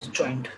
joined.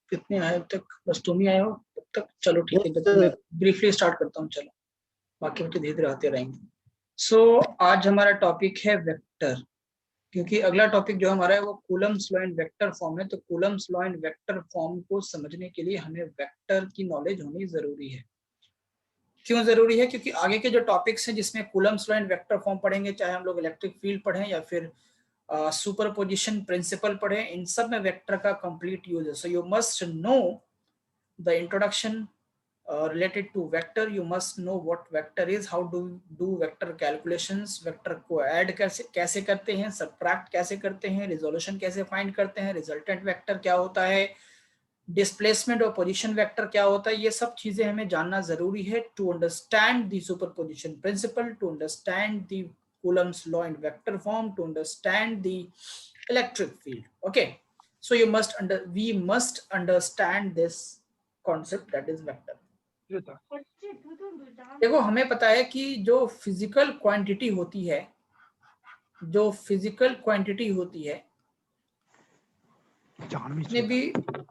कितने आए अब तक? बस तुम ही आए हो तब तक। चलो ठीक है, जब मैं ब्रीफली स्टार्ट करता हूँ। चलो बाकी बच्चे धीरे धीरे आते रहेंगे। सो आज हमारा टॉपिक है वेक्टर, क्योंकि अगला टॉपिक जो हमारा है वो Coulomb's law in vector form है। तो Coulomb's law in vector form को समझने के लिए हमें वेक्टर की नॉलेज होनी जरूरी है। क्यों जरूरी है? क्योंकि आगे के जो टॉपिक्स हैं जिसमें Coulomb's law in vector form पढ़ेंगे, चाहे हम लोग इलेक्ट्रिक फील्ड पढ़ें या फिर सुपरपोजिशन प्रिंसिपल पढ़े, इन सब में वेक्टर का कंप्लीट यूज है। So you must know the introduction related to vector. You must know what vector is, how do vector calculations, vector को ऐड कैसे करते हैं, subtract कैसे करते हैं, resolution कैसे फाइंड करते हैं, resultant vector क्या होता है, डिस्प्लेसमेंट और पोजीशन वेक्टर क्या होता है। ये सब चीजें हमें जानना जरूरी है to understand the superposition principle, to understand the Coulomb's law in vector form, to understand the electric field. Okay, so we must understand this concept that is vector. देखो, हमें पता है कि जो फिजिकल क्वांटिटी होती है,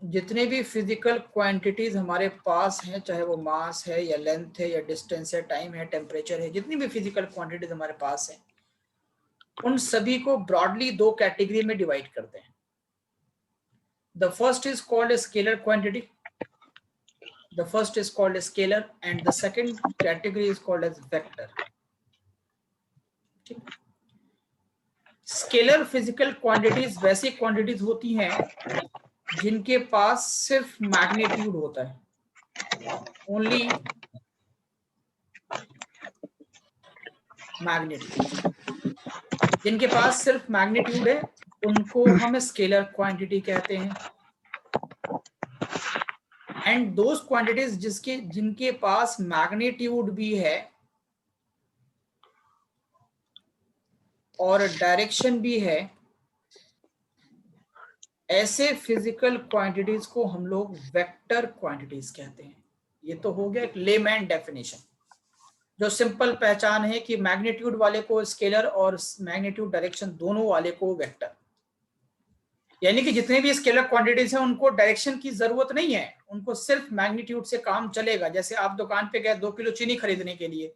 जितने भी फिजिकल क्वांटिटीज हमारे पास हैं, चाहे वो मास है या लेंथ है या डिस्टेंस है, टाइम है, टेम्परेचर है, जितनी भी फिजिकल क्वांटिटीज हमारे पास हैं, उन सभी को ब्रॉडली दो कैटेगरी में डिवाइड करते हैं। The first is called scalar quantity, the first is called scalar and the second category is called as vector. Scalar physical quantities वैसी क्वांटिटीज होती हैं जिनके पास सिर्फ मैग्नीट्यूड होता है, ओनली मैग्नीट्यूड। जिनके पास सिर्फ मैग्नीट्यूड है उनको हम स्केलर क्वांटिटी कहते हैं। एंड दोज क्वांटिटीज जिनके पास मैग्नीट्यूड भी है और डायरेक्शन भी है, ऐसे फिजिकल क्वांटिटीज को हम लोग वेक्टर क्वांटिटीज कहते हैं। ये तो हो गया एक लेमैन डेफिनेशन, जो सिंपल पहचान है कि मैग्नीट्यूड वाले को स्केलर और मैग्नीट्यूड डायरेक्शन दोनों वाले को वेक्टर। यानी कि जितने भी स्केलर क्वांटिटीज हैं उनको डायरेक्शन की जरूरत नहीं है, उनको सिर्फ मैग्नीट्यूड से काम चलेगा। जैसे आप दुकान पे गए 2 किलो चीनी खरीदने के लिए,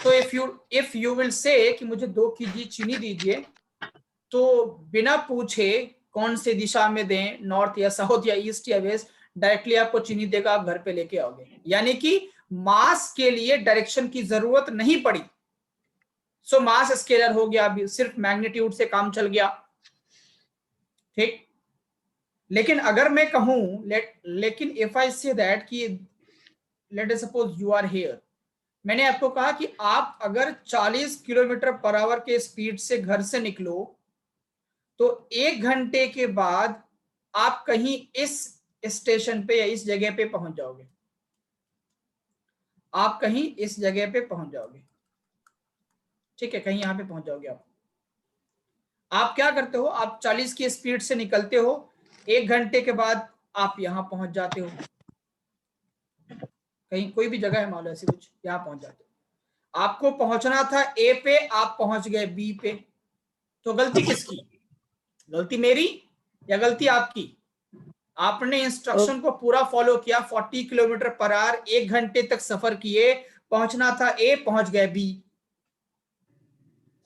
तो इफ यू विल से कि मुझे 2 केजी चीनी दीजिए, तो बिना पूछे कौन से दिशा में दें, नॉर्थ या साउथ या ईस्ट या वेस्ट, डायरेक्टली आपको चीनी देगा, आप घर पे लेके आओगे। यानी कि मास के लिए डायरेक्शन की जरूरत नहीं पड़ी। सो मास स्केलर हो गया, अभी सिर्फ मैग्नीट्यूड से काम चल गया, ठीक। लेकिन अगर मैं कहूं लेकिन इफ आई से दैट कि let us suppose you are here, मैंने आपको कहा कि आप अगर 40 किलोमीटर पर आवर के स्पीड से घर से निकलो तो 1 घंटे के बाद आप कहीं इस स्टेशन पे या इस जगह पे पहुंच जाओगे। आप कहीं इस जगह पे पहुंच जाओगे, ठीक है, कहीं यहां पे पहुंच जाओगे। आप क्या करते हो? आप 40 की स्पीड से निकलते हो, 1 घंटे के बाद आप यहां पहुंच जाते हो। कहीं कोई भी जगह है मान लो ऐसी कुछ, यहां पहुंच जाते हो। आपको पहुंचना था ए पे, आप पहुंच गए बी पे। तो गलती किसकी? गलती मेरी या गलती आपकी? आपने इंस्ट्रक्शन को पूरा फॉलो किया, 40 किलोमीटर पर आवर, 1 घंटे तक सफर किए, पहुंचना था ए, पहुंच गए B.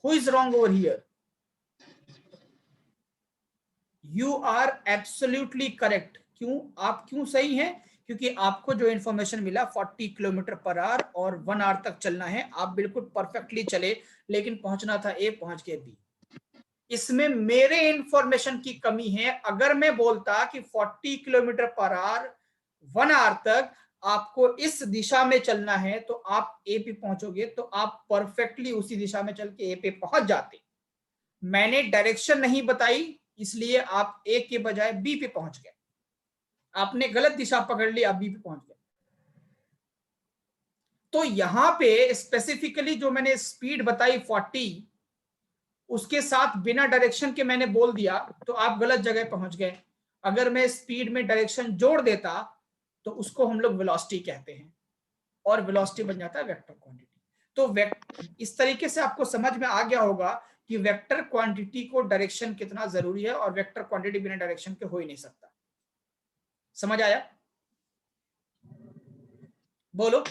Who is wrong over here? You are absolutely correct. क्यों? आप क्यों सही हैं? क्योंकि आपको जो इंफॉर्मेशन मिला 40 किलोमीटर पर आवर और 1 आवर तक चलना है, आप बिल्कुल परफेक्टली चले, लेकिन पहुंचना था ए, पहुंच गए बी। इसमें मेरे इंफॉर्मेशन की कमी है। अगर मैं बोलता कि 40 किलोमीटर पर आवर 1 आवर तक आपको इस दिशा में चलना है तो आप ए पे पहुंचोगे, तो आप परफेक्टली उसी दिशा में चल के ए पे पहुंच जाते। मैंने डायरेक्शन नहीं बताई, इसलिए आप ए के बजाय बी पे पहुंच गए। आपने गलत दिशा पकड़ ली, आप बी पे पहुंच गए। तो यहां पे स्पेसिफिकली जो मैंने स्पीड बताई 40, उसके साथ बिना डायरेक्शन के मैंने बोल दिया तो आप गलत जगह पहुंच गए। अगर मैं स्पीड में डायरेक्शन जोड़ देता तो उसको हम लोग वेलोसिटी कहते हैं, और वेलोसिटी बन जाता है वेक्टर क्वांटिटी। तो इस तरीके से आपको समझ में आ गया होगा कि वेक्टर क्वांटिटी को डायरेक्शन कितना जरूरी है, और वेक्टर क्वांटिटी बिना डायरेक्शन के हो ही नहीं सकता। समझ आया? बोलो।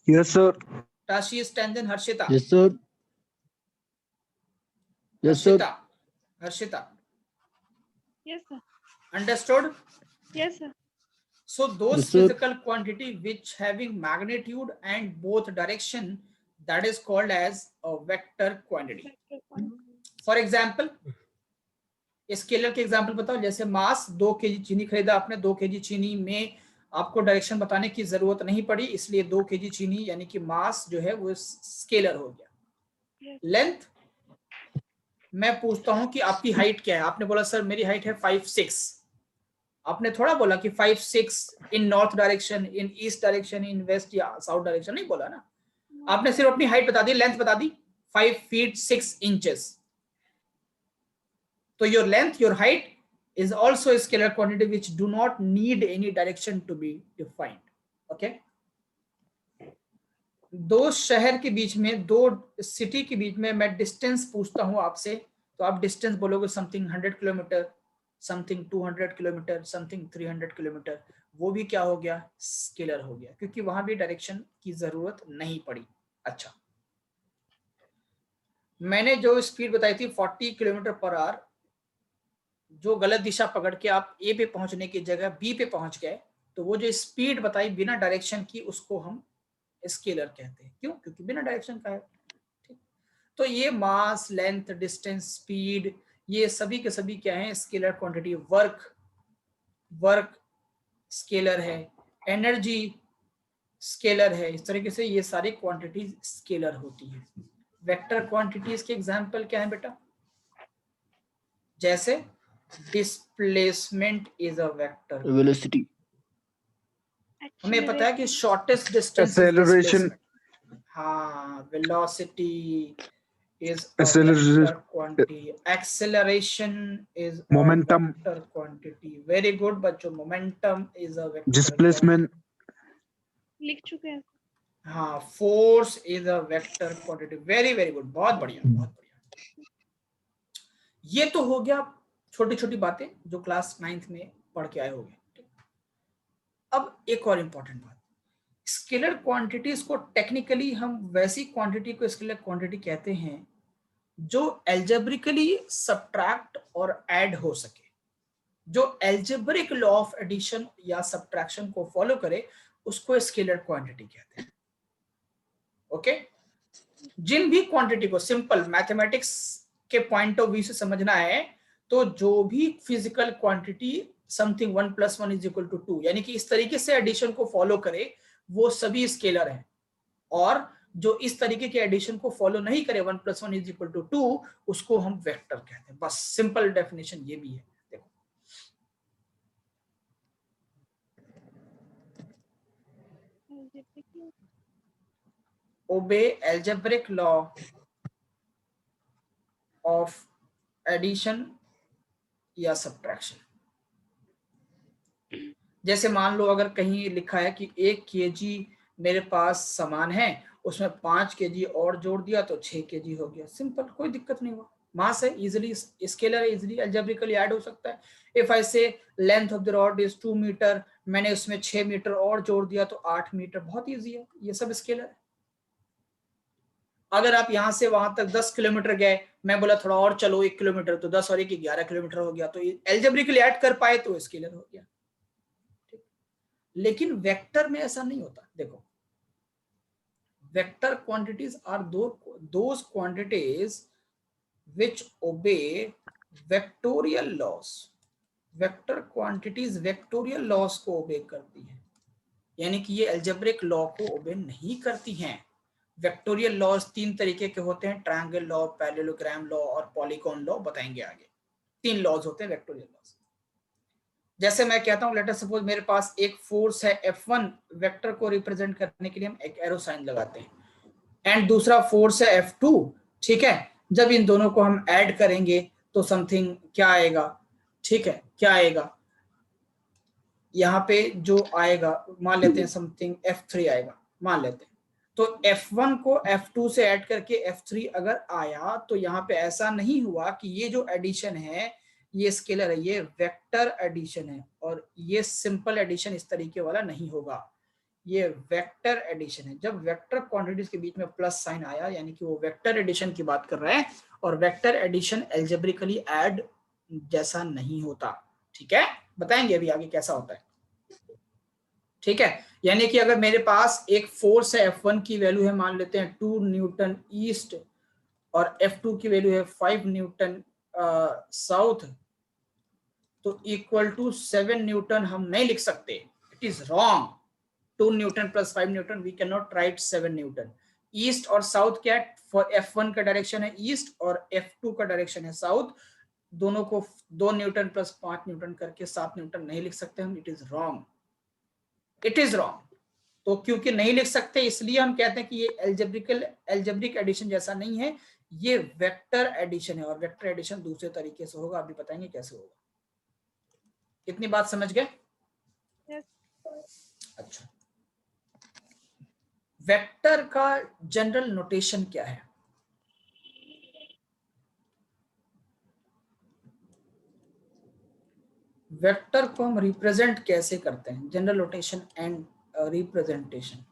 Yes sir. Tashish, Tanjan, Harshita. Yes sir. Yes sir. Harshita, Harshita, Yes, sir. understood? Yes, sir. So those Yes, sir. physical quantity which having magnitude and both direction, that is called as a vector quantity. Vector quantity. For example, scalar के example बताओ। जैसे मास 2 KG चीनी खरीदा आपने, 2 KG चीनी में आपको direction बताने की जरूरत नहीं पड़ी, इसलिए 2 केजी चीनी यानी कि मास जो है वो स्केलर हो गया। Yes. लेंथ, मैं पूछता हूं कि आपकी हाइट क्या है, आपने बोला सर मेरी हाइट है 5'6". आपने थोड़ा बोला कि 5'6" इन नॉर्थ डायरेक्शन, इन ईस्ट डायरेक्शन, इन वेस्ट या साउथ डायरेक्शन, नहीं बोला ना। आपने सिर्फ अपनी हाइट बता दी, लेंथ बता दी 5 feet 6 inches। तो your length, your height is also a scalar quantity which do not need any direction to be defined. Okay? दो शहर के बीच में, दो सिटी के बीच में मैं डिस्टेंस पूछता हूं आपसे, तो आप डिस्टेंस बोलोगे something 100 kilometre, something 200 kilometre, something 300 kilometre. वो भी क्या हो गया? स्केलर हो गया, क्योंकि वहां भी डायरेक्शन की जरूरत नहीं पड़ी। अच्छा, मैंने जो स्पीड बताई थी 40 किलोमीटर पर आवर, जो गलत दिशा पकड़ के आप ए पे पहुंचने की जगह बी पे पहुंच गए, तो वो जो स्पीड बताई बिना डायरेक्शन की, उसको हम स्केलर कहते हैं। क्यों? क्योंकि बिना डायरेक्शन का है। ठीक, तो ये मास, लेंथ, डिस्टेंस, स्पीड, ये सभी के सभी क्या है? Scalar quantity. वर्क स्केलर है, एनर्जी स्केलर है। इस तरीके से ये सारी क्वांटिटीज स्केलर होती है। वेक्टर क्वांटिटीज के एग्जांपल क्या है बेटा? जैसे displacement is a vector, velocity, हमें पता है कि शॉर्टेस्ट डिस्टेंस इज डिस्प्लेसमेंट। हाँ, velocity is a vector quantity, acceleration is Momentum. a vector quantity. Very good बच्चों, momentum is a vector Displacement. quantity. लिख चुके हैं। हाँ, force is a vector quantity. Very very good, बहुत बढ़िया, बहुत बढ़िया। ये तो हो गया छोटी छोटी बातें जो क्लास 9th में पढ़ के आए होंगे। अब एक और इंपॉर्टेंट बात, स्केलर क्वांटिटीज को टेक्निकली हम वैसी क्वांटिटी को स्केलर क्वांटिटी कहते हैं जो एल्जेब्रिकली सब्ट्रैक्ट और ऐड हो सके, जो एल्जेब्रिक लॉ ऑफ एडिशन या सब्ट्रैक्शन को फॉलो करे, उसको स्केलर क्वांटिटी कहते हैं। ओके, जिन भी क्वांटिटी को सिंपल मैथमेटिक्स के पॉइंट ऑफ व्यू से समझना है, तो जो भी फिजिकल क्वांटिटी समथिंग 1 + 1 = 2 यानी कि इस तरीके से एडिशन को फॉलो करे, वो सभी स्केलर हैं। और जो इस तरीके के एडिशन को फॉलो नहीं करे, 1 + 1 = 2, उसको हम वेक्टर कहते हैं। बस सिंपल डेफिनेशन ये भी है। देखो, ओबे एल्जेब्रिक लॉ ऑफ एडिशन या सब्ट्रैक्शन। जैसे मान लो अगर कहीं लिखा है कि 1 kg मेरे पास सामान है, उसमें 5 kg और जोड़ दिया तो 6 kg हो गया। सिंपल, कोई दिक्कत नहीं हुआ। मास है, इजिली स्केलर है, इजिली एल्जेब्रिकली ऐड हो सकता है। If I say length of the rod is 2 metre, मैंने उसमें 6 मीटर और जोड़ दिया तो 8 मीटर, बहुत इजी है। ये सब स्केलर है। अगर आप यहां से वहां तक 10 किलोमीटर गए, मैं बोला थोड़ा और चलो 1 किलोमीटर, तो 10 और 1 11 किलोमीटर हो गया, तो एल्जेब्रिकली ऐड कर पाए तो स्केलर हो गया। लेकिन वेक्टर में ऐसा नहीं होता। देखो, vector quantities are those quantities which obey vectorial laws। Vector quantities vectorial laws को ओबे करती है। यानी कि ये अलजेब्रिक लॉ को ओबे नहीं करती हैं। वेक्टोरियल लॉज 3 तरीके के होते हैं, ट्रायंगल लॉ, पैरेललोग्राम लॉ और पॉलीगॉन लॉ, बताएंगे आगे। 3 लॉज होते हैं वेक्टोरियल लॉज। जैसे मैं कहता हूं, लेट अस सपोज मेरे पास एक फोर्स है F1, वेक्टर को रिप्रेजेंट करने के लिए हम एक एरो साइन लगाते हैं, एंड दूसरा फोर्स है F2, ठीक है। जब इन दोनों को हम ऐड करेंगे तो समथिंग क्या आएगा, ठीक है, क्या आएगा यहाँ पे जो आएगा, मान लेते हैं समथिंग F3 आएगा, मान लेते हैं। तो F1 को F2 से ऐड करके F3 अगर आया तो यहाँ पे ऐसा नहीं हुआ कि ये जो एडिशन है ये स्केलर है, ये वेक्टर एडिशन है, और ये सिंपल एडिशन इस तरीके वाला नहीं होगा, ये वेक्टर एडिशन है। जब वेक्टर क्वांटिटीज के बीच में प्लस साइन आया यानी कि वो वेक्टर एडिशन की बात कर रहा है, और वेक्टर एडिशन एल्जेब्रिकली ऐड जैसा नहीं होता, ठीक है। बताएंगे अभी आगे कैसा होता है, ठीक है। यानी कि अगर मेरे पास एक फोर्स है, F1 की वैल्यू है मान लेते हैं 2 न्यूटन ईस्ट, और F2 की वैल्यू है 5 न्यूटन साउथ, तो इक्वल टू 7 न्यूटन हम नहीं लिख सकते, it is wrong. 2 newton plus 5 newton, we can not write 7 newton. East और साउथ क्या है, फॉर F1 का डायरेक्शन है ईस्ट और F2 का डायरेक्शन है साउथ, दोनों को 2 न्यूटन प्लस 5 न्यूटन करके 7 न्यूटन नहीं लिख सकते हम, it is wrong, it is wrong. तो क्योंकि नहीं लिख सकते इसलिए हम कहते हैं कि ये एल्जेब्रिक एडिशन जैसा नहीं है, ये वेक्टर एडिशन है, और वेक्टर एडिशन दूसरे तरीके से होगा, अभी बताएंगे कैसे होगा। कितनी बात समझ गए? Yes. अच्छा, वेक्टर का जनरल नोटेशन क्या है? वेक्टर को हम रिप्रेजेंट कैसे करते हैं, जनरल नोटेशन एंड रिप्रेजेंटेशन।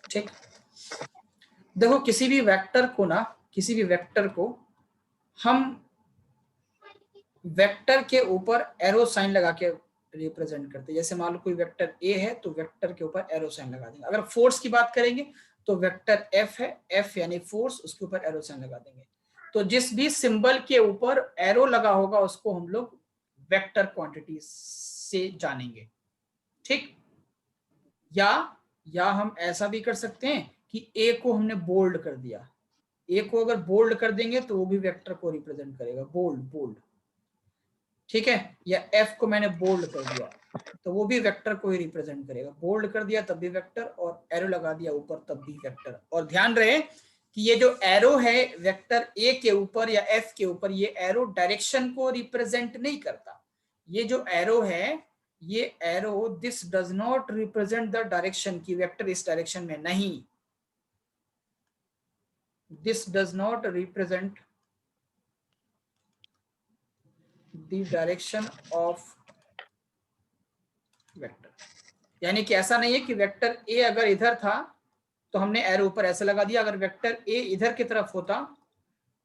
ठीक, देखो किसी भी वेक्टर को हम वेक्टर के ऊपर एरो साइन लगा के रिप्रेजेंट करते हैं। जैसे मान लो कोई वेक्टर ए है तो वेक्टर के ऊपर एरो साइन लगा देंगे। अगर फोर्स की बात करेंगे तो वेक्टर एफ है, एफ यानी फोर्स, उसके ऊपर एरो साइन लगा देंगे। तो जिस भी सिंबल के ऊपर एरो लगा होगा उसको हम लोग वेक्टर क्वांटिटी से जानेंगे, ठीक। या हम ऐसा भी कर सकते हैं कि ए को हमने बोल्ड कर दिया, ए को अगर बोल्ड कर देंगे तो वो भी वेक्टर को रिप्रेजेंट करेगा, बोल्ड, ठीक है। या एफ को मैंने बोल्ड कर दिया तो वो भी वेक्टर को ही रिप्रेजेंट करेगा, बोल्ड कर दिया तब भी वेक्टर, और एरो लगा दिया ऊपर तब भी वेक्टर। और ध्यान रहे कि ये जो एरो है वेक्टर ए के ऊपर या एफ के ऊपर, ये एरो डायरेक्शन को रिप्रेजेंट नहीं करता। ये जो एरो है, ये arrow this does not represent the direction की वेक्टर इस डायरेक्शन में नहीं, this does not represent the direction of vector. यानी कि ऐसा नहीं है कि वेक्टर ए अगर इधर था तो हमने एरो ऊपर ऐसे लगा दिया, अगर वेक्टर ए इधर की तरफ होता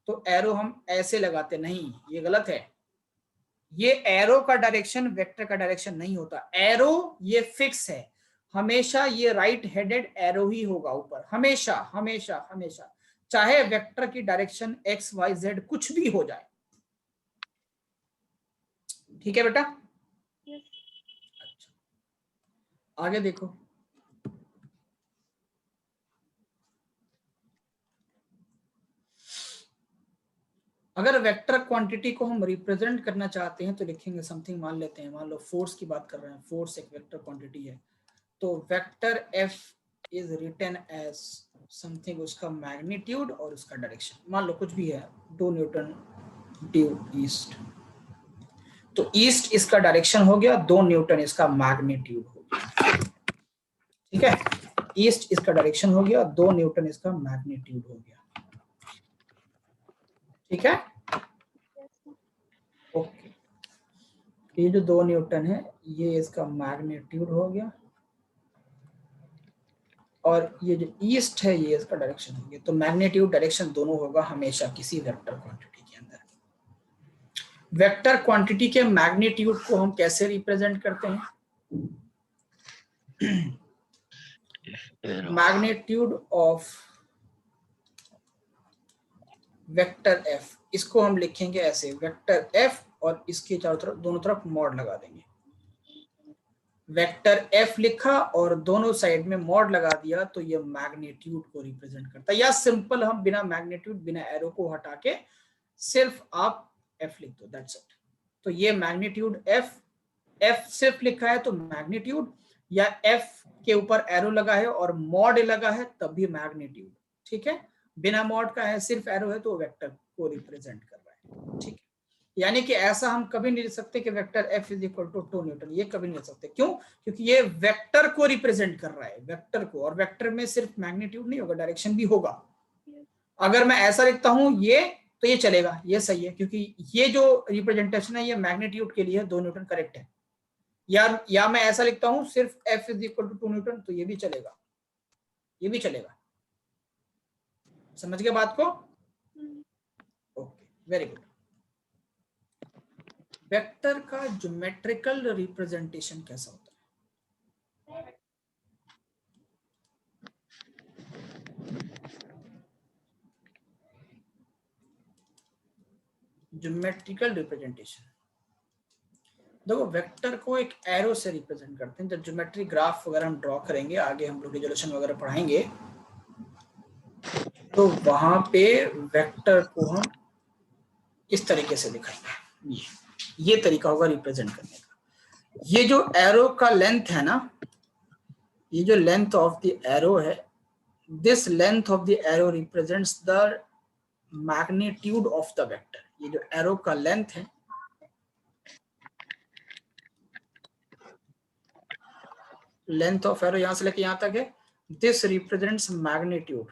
तो एरो हम ऐसे लगाते, नहीं, ये गलत है। ये एरो का डायरेक्शन वेक्टर का डायरेक्शन नहीं होता। एरो ये फिक्स है, हमेशा ये राइट हेडेड एरो ही होगा ऊपर, हमेशा हमेशा हमेशा, चाहे वेक्टर की डायरेक्शन एक्स वाई जेड कुछ भी हो जाए, ठीक है बेटा। Yes. अच्छा, आगे देखो, अगर वेक्टर क्वांटिटी को हम रिप्रेजेंट करना चाहते हैं तो लिखेंगे समथिंग, मान लेते हैं, मान लो फोर्स की बात कर रहे हैं, फोर्स एक वेक्टर क्वांटिटी है, तो vector F is written as something, उसका मैग्नीट्यूड और उसका डायरेक्शन, मान लो कुछ भी है, 2 न्यूटन ड्यू ईस्ट, तो ईस्ट इसका डायरेक्शन हो गया, 2 न्यूटन इसका मैग्नीट्यूड हो गया, ठीक है। ईस्ट इसका डायरेक्शन हो गया, 2 न्यूटन इसका मैग्नीट्यूड हो गया, ठीक है। ओके, ये जो 2 न्यूटन है ये इसका मैग्नीट्यूड हो गया, और ये जो ईस्ट है ये इसका डायरेक्शन हो गया। तो मैग्नीट्यूड डायरेक्शन दोनों होगा हमेशा किसी वेक्टर क्वांटिटी के अंदर। वेक्टर क्वांटिटी के मैग्नीट्यूड को हम कैसे रिप्रेजेंट करते हैं? मैग्नीट्यूड ऑफ वेक्टर एफ, इसको हम लिखेंगे ऐसे, वेक्टर एफ और इसके चारों तरफ दोनों तरफ मॉड लगा देंगे। वेक्टर f लिखा और दोनों साइड में मॉड लगा दिया तो ये मैग्नीट्यूड को रिप्रेजेंट करता है। या सिंपल हम बिना मैग्नीट्यूड बिना एरो को हटा के सिर्फ आप f लिख दो, दैट्स इट। तो ये मैग्नीट्यूड f सिर्फ लिखा है तो मैग्नीट्यूड, या f के ऊपर एरो लगा है और मॉड लगा है तब भी मैग्नीट्यूड। ठीक है, बिना मॉड का है सिर्फ एरो है तो वेक्टर को रिप्रेजेंट कर रहा है। ठीक है, यानी कि ऐसा हम कभी नहीं लिख सकते कि vector f is equal to 2 newton, ये कभी नहीं लिख सकते। क्यों? क्योंकि ये वेक्टर को रिप्रेजेंट कर रहा है, वेक्टर को, और वेक्टर में सिर्फ मैग्नीट्यूड नहीं होगा, डायरेक्शन भी होगा। अगर मैं ऐसा लिखता हूं ये, तो ये चलेगा, ये सही है, क्योंकि ये जो रिप्रेजेंटेशन है ये मैग्नीट्यूड के लिए 2 न्यूटन करेक्ट है। या मैं ऐसा लिखता हूं सिर्फ f is equal to 2 newton, तो ये भी चलेगा, ये भी चलेगा। समझ गए बात को? Okay, very good. वेक्टर का ज्योमेट्रिकल रिप्रेजेंटेशन कैसा होता है? ज्योमेट्रिकल रिप्रेजेंटेशन, देखो वेक्टर को एक एरो से रिप्रेजेंट करते हैं। जब ज्योमेट्री ग्राफ वगैरह हम ड्रॉ करेंगे, आगे हम लोग रिजोल्यूशन वगैरह पढ़ाएंगे, तो वहां पे वेक्टर को हम इस तरीके से दिखाएंगे। ये तरीका होगा रिप्रेजेंट करने का। ये जो एरो का लेंथ है ना, ये जो लेंथ ऑफ द एरो है, this length of the arrow represents the magnitude of the vector. ये जो एरो का लेंथ है, लेंथ ऑफ एरो यहां से लेके यहां तक है, दिस रिप्रेजेंट्स मैग्नीट्यूड।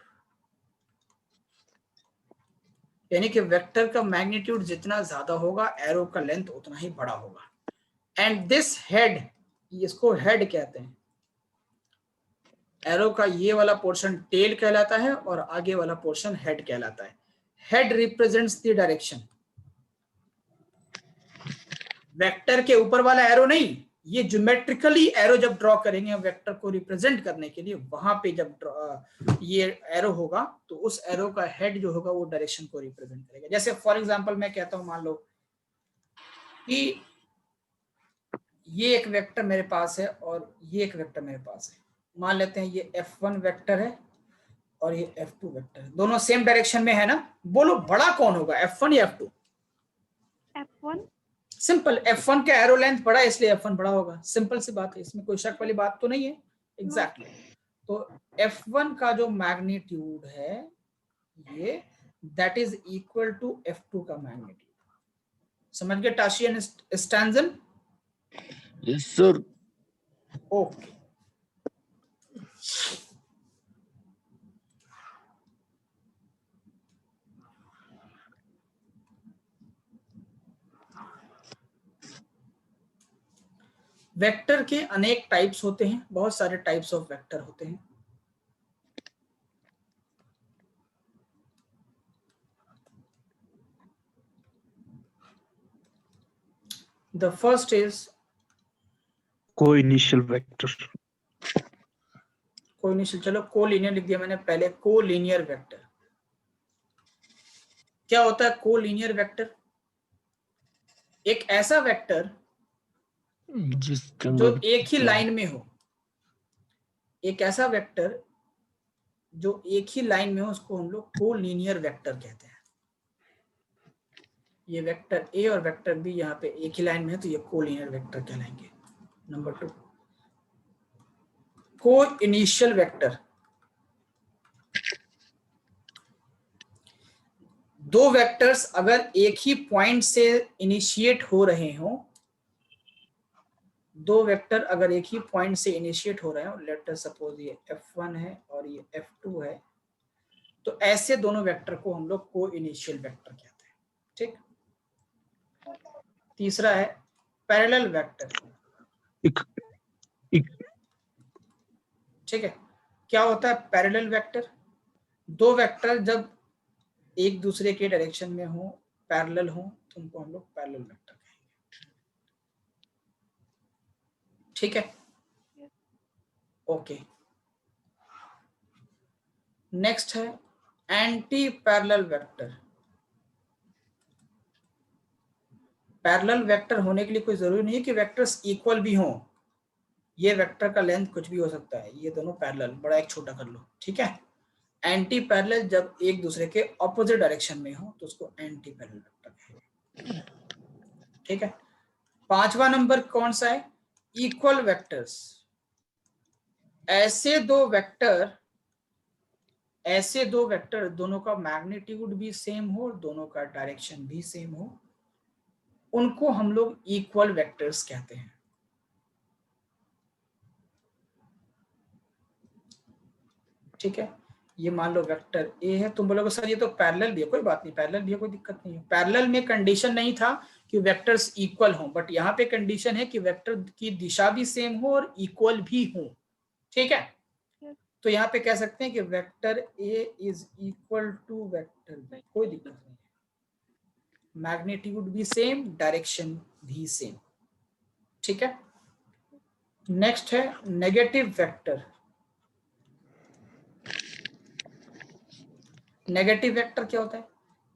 यानी कि वेक्टर का मैग्नीट्यूड जितना ज्यादा होगा, एरो का लेंथ उतना ही बड़ा होगा। एंड दिस हेड, इसको हेड कहते हैं। एरो का ये वाला पोर्शन टेल कहलाता है और आगे वाला पोर्शन हेड कहलाता है। Head represents the direction. Vector के ऊपर वाला एरो नहीं, ये ज्योमेट्रिकली एरो जब ड्रॉ करेंगे वेक्टर को रिप्रेजेंट करने के लिए, वहां पे जब ये एरो होगा तो उस एरो का हेड जो होगा वो डायरेक्शन को रिप्रेजेंट करेगा। जैसे फॉर एग्जांपल मैं कहता हूं, मान लो कि ये एक वेक्टर मेरे पास है और ये एक वेक्टर मेरे पास है। मान लेते हैं ये F1 वेक्टर है और ये F2 वेक्टर है, दोनों सेम डायरेक्शन में है ना। बोलो बड़ा कौन होगा, F1 या F2? F1. सिंपल, F1 का एरो लेंथ बड़ा है इसलिए F1 बड़ा होगा। सिंपल सी बात है, इसमें कोई शक वाली बात तो नहीं है। एग्जैक्टली तो F1 का जो मैग्नीट्यूड है ये, that is equal to F2 का मैग्नीट्यूड। समझ गए टाशियन स्टैंजन? Yes, sir. ओके, वेक्टर के अनेक टाइप्स होते हैं, बहुत सारे टाइप्स ऑफ वेक्टर होते हैं। The first is Co-initial vector. कोइनिशियल, चलो कोलिनियर लिख दिया मैंने पहले। कोलिनियर वेक्टर क्या होता है? कोलिनियर वेक्टर एक ऐसा वेक्टर जिसके जो अंदर एक ही लाइन में हो। एक ऐसा वेक्टर जो एक ही लाइन में हो, उसको हम लोग कोलिनियर वेक्टर कहते हैं। ये वेक्टर ए और वेक्टर बी यहाँ पे एक ही लाइन में है तो ये कोलिनियर वेक्टर कहलाएंगे। नंबर 2, को इनिशियल वेक्टर। दो वेक्टर्स अगर एक ही पॉइंट से इनिशिएट हो रहे हो, दो वेक्टर अगर एक ही पॉइंट से इनिशिएट हो रहे हो, लेट अस सपोज ये F1 है और ये F2 है, तो ऐसे दोनों वेक्टर को हम लोग को इनिशियल वेक्टर कहते हैं। ठीक। तीसरा है पैरेलल वेक्टर। ठीक है, क्या होता है पैरेलल वेक्टर? दो वेक्टर जब एक दूसरे के डायरेक्शन में हो, पैरेलल हो, तो उनको हम लोग पैरेलल वेक्टर कहेंगे। ठीक है, ओके। नेक्स्ट है anti parallel vector. Parallel vector होने के लिए कोई जरूरी नहीं है कि वेक्टर्स इक्वल भी हों। ये वेक्टर का लेंथ कुछ भी हो सकता है, ये दोनों पैरेलल, बड़ा एक छोटा कर लो, ठीक है। एंटी पैरेलल जब एक दूसरे के ऑपोजिट डायरेक्शन में हो तो उसको एंटी पैरेलल वेक्टर कहेंगे, ठीक है। 5वां नंबर कौन सा है? Equal vectors. ऐसे दो वेक्टर दोनों का मैग्नीट्यूड भी सेम हो और दोनों का डायरेक्शन भी सेम हो, उनको हम लोग इक्वल वेक्टर्स कहते हैं, ठीक है। ये मान लो वेक्टर ए है, तुम बोलोगे सर ये तो पैरेलल भी है, कोई बात नहीं, पैरेलल भी है, कोई दिक्कत नहीं है। पैरेलल में कंडीशन नहीं था कि वेक्टर्स इक्वल हों, बट यहाँ पे कंडीशन है कि वेक्टर की दिशा भी सेम हो और इक्वल भी हो, ठीक है। तो यहाँ पे कह सकते हैं कि vector A is equal to vector B, कोई दिक्कत नहीं है, मैग्नीट्यूड भी सेम, डायरेक्शन भी सेम, ठीक है। नेक्स्ट है नेगेटिव वेक्टर। नेगेटिव वेक्टर क्या होता है?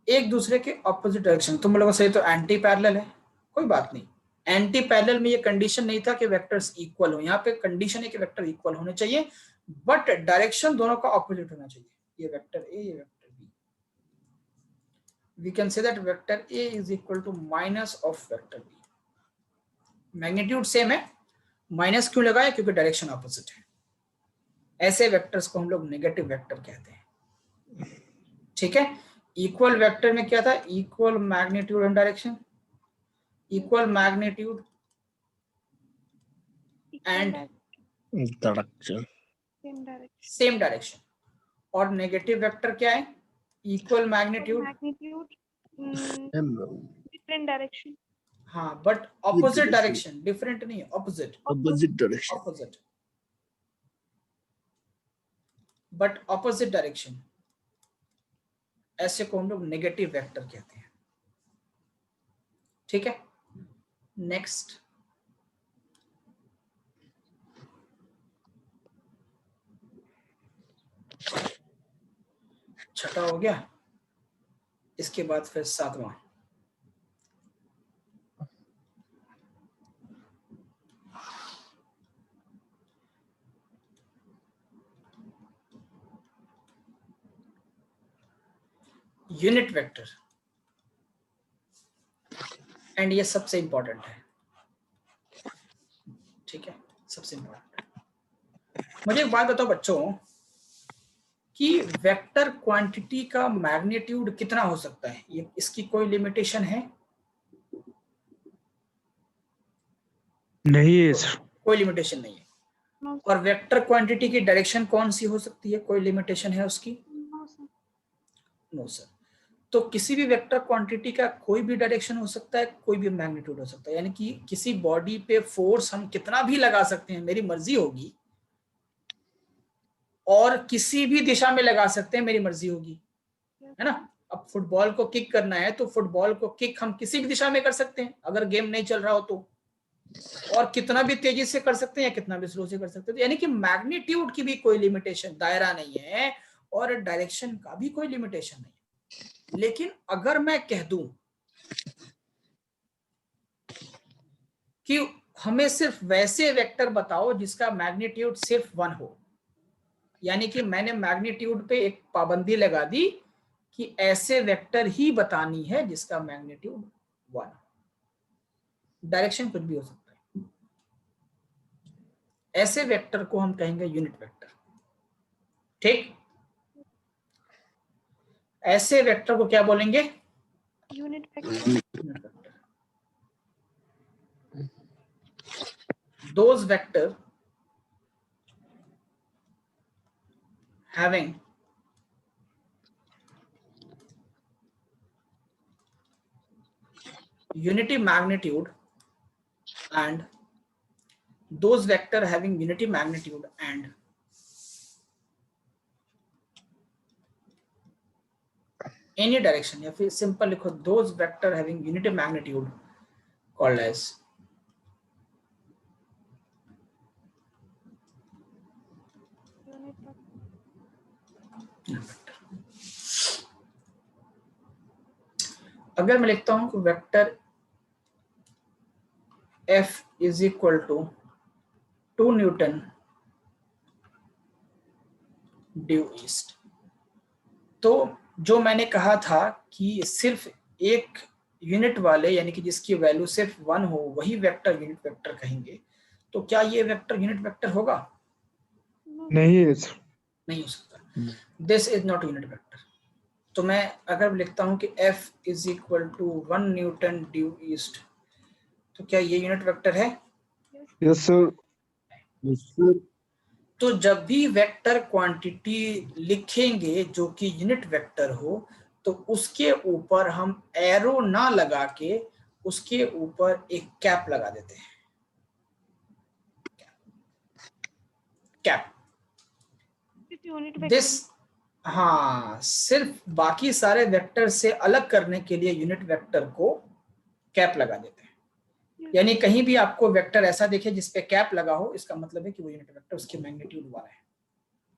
एक दूसरे के ऑपोजिट डायरेक्शन। तुम लोगों से तो एंटी पैरेलल है, कोई बात नहीं, एंटी पैरेलल में ये कंडीशन नहीं था कि वेक्टर्स इक्वल हो, यहाँ पे कंडीशन है कि वेक्टर इक्वल होने चाहिए, बट डायरेक्शन दोनों का ऑपोजिट होना चाहिए। ये वेक्टर ए, ये vector B, we can say that vector A is equal to minus of vector B. Magnitude same है, माइनस क्यों लगाया? क्योंकि डायरेक्शन ऑपोजिट है। ऐसे वेक्टर्स को हम लोग नेगेटिव वेक्टर कहते हैं, ठीक है। इक्वल वेक्टर में क्या था? Equal magnitude and direction, equal magnitude and direction, same direction. और नेगेटिव वेक्टर क्या है? Equal magnitude, different direction. हाँ, बट ऑपोजिट डायरेक्शन, डिफरेंट नहीं है, opposite, opposite direction, opposite, but opposite direction. ऐसे को हम लोग नेगेटिव वेक्टर कहते हैं, ठीक है। नेक्स्ट, छठा हो गया, इसके बाद फिर 7वां। यूनिट वेक्टर, एंड ये सबसे इंपॉर्टेंट है, ठीक है, सबसे इंपॉर्टेंट है। मुझे एक बात बताओ बच्चों कि वेक्टर क्वांटिटी का मैग्नीट्यूड कितना हो सकता है? ये इसकी कोई लिमिटेशन है? नहीं है सर, कोई लिमिटेशन नहीं है। No, और वेक्टर क्वांटिटी की डायरेक्शन कौन सी हो सकती है? कोई लिमिटेशन है उसकी? no, sir. No sir. तो किसी भी वेक्टर क्वांटिटी का कोई भी डायरेक्शन हो सकता है, कोई भी मैग्नीट्यूड हो सकता है, यानी कि किसी बॉडी पे फोर्स हम कितना भी लगा सकते हैं, मेरी मर्जी होगी, और किसी भी दिशा में लगा सकते हैं, मेरी मर्जी होगी, है ना। अब फुटबॉल को किक करना है तो फुटबॉल को किक हम किसी भी दिशा में कर सकते हैं अगर गेम नहीं चल रहा हो तो, और कितना भी तेजी से कर सकते हैं या कितना भी स्लो से कर सकते हैं। यानी कि मैग्नीट्यूड की भी कोई लिमिटेशन, दायरा नहीं है, और डायरेक्शन का भी कोई लिमिटेशन नहीं है। लेकिन अगर मैं कह दूं कि हमें सिर्फ वैसे वेक्टर बताओ जिसका मैग्नीट्यूड सिर्फ 1 हो, यानी कि मैंने मैग्नीट्यूड पे एक पाबंदी लगा दी कि ऐसे वेक्टर ही बतानी है जिसका मैग्नीट्यूड 1, डायरेक्शन कुछ भी हो सकता है, ऐसे वेक्टर को हम कहेंगे यूनिट वेक्टर, ठीक। ऐसे वेक्टर को क्या बोलेंगे? Unit vector. Those vector having unity magnitude and those vector having unity magnitude and any direction, या फिर सिंपल लिखो those vector having unity magnitude called as Unit vector. अगर मैं लिखता हूं कि vector F is equal to 2 newton due east. तो जो मैंने कहा था कि सिर्फ एक यूनिट वाले यानी कि जिसकी वैल्यू सिर्फ 1 हो वही वेक्टर यूनिट वेक्टर कहेंगे, तो क्या ये वेक्टर यूनिट वेक्टर होगा? नहीं है सर। नहीं हो सकता। This is not unit vector. तो मैं अगर लिखता हूं कि F is equal to 1 newton due east, तो क्या ये यूनिट वेक्टर है? Yes sir. तो जब भी वेक्टर क्वांटिटी लिखेंगे जो कि यूनिट वेक्टर हो, तो उसके ऊपर हम एरो ना लगा के उसके ऊपर एक कैप लगा देते हैं। कैप यूनिट दिस, हाँ, सिर्फ बाकी सारे वेक्टर से अलग करने के लिए यूनिट वेक्टर को कैप लगा देते हैं। यानी कहीं भी आपको वेक्टर ऐसा दिखे जिसपे कैप लगा हो, इसका मतलब है कि वो यूनिट वेक्टर उसकी मैग्नीट्यूड वाला है।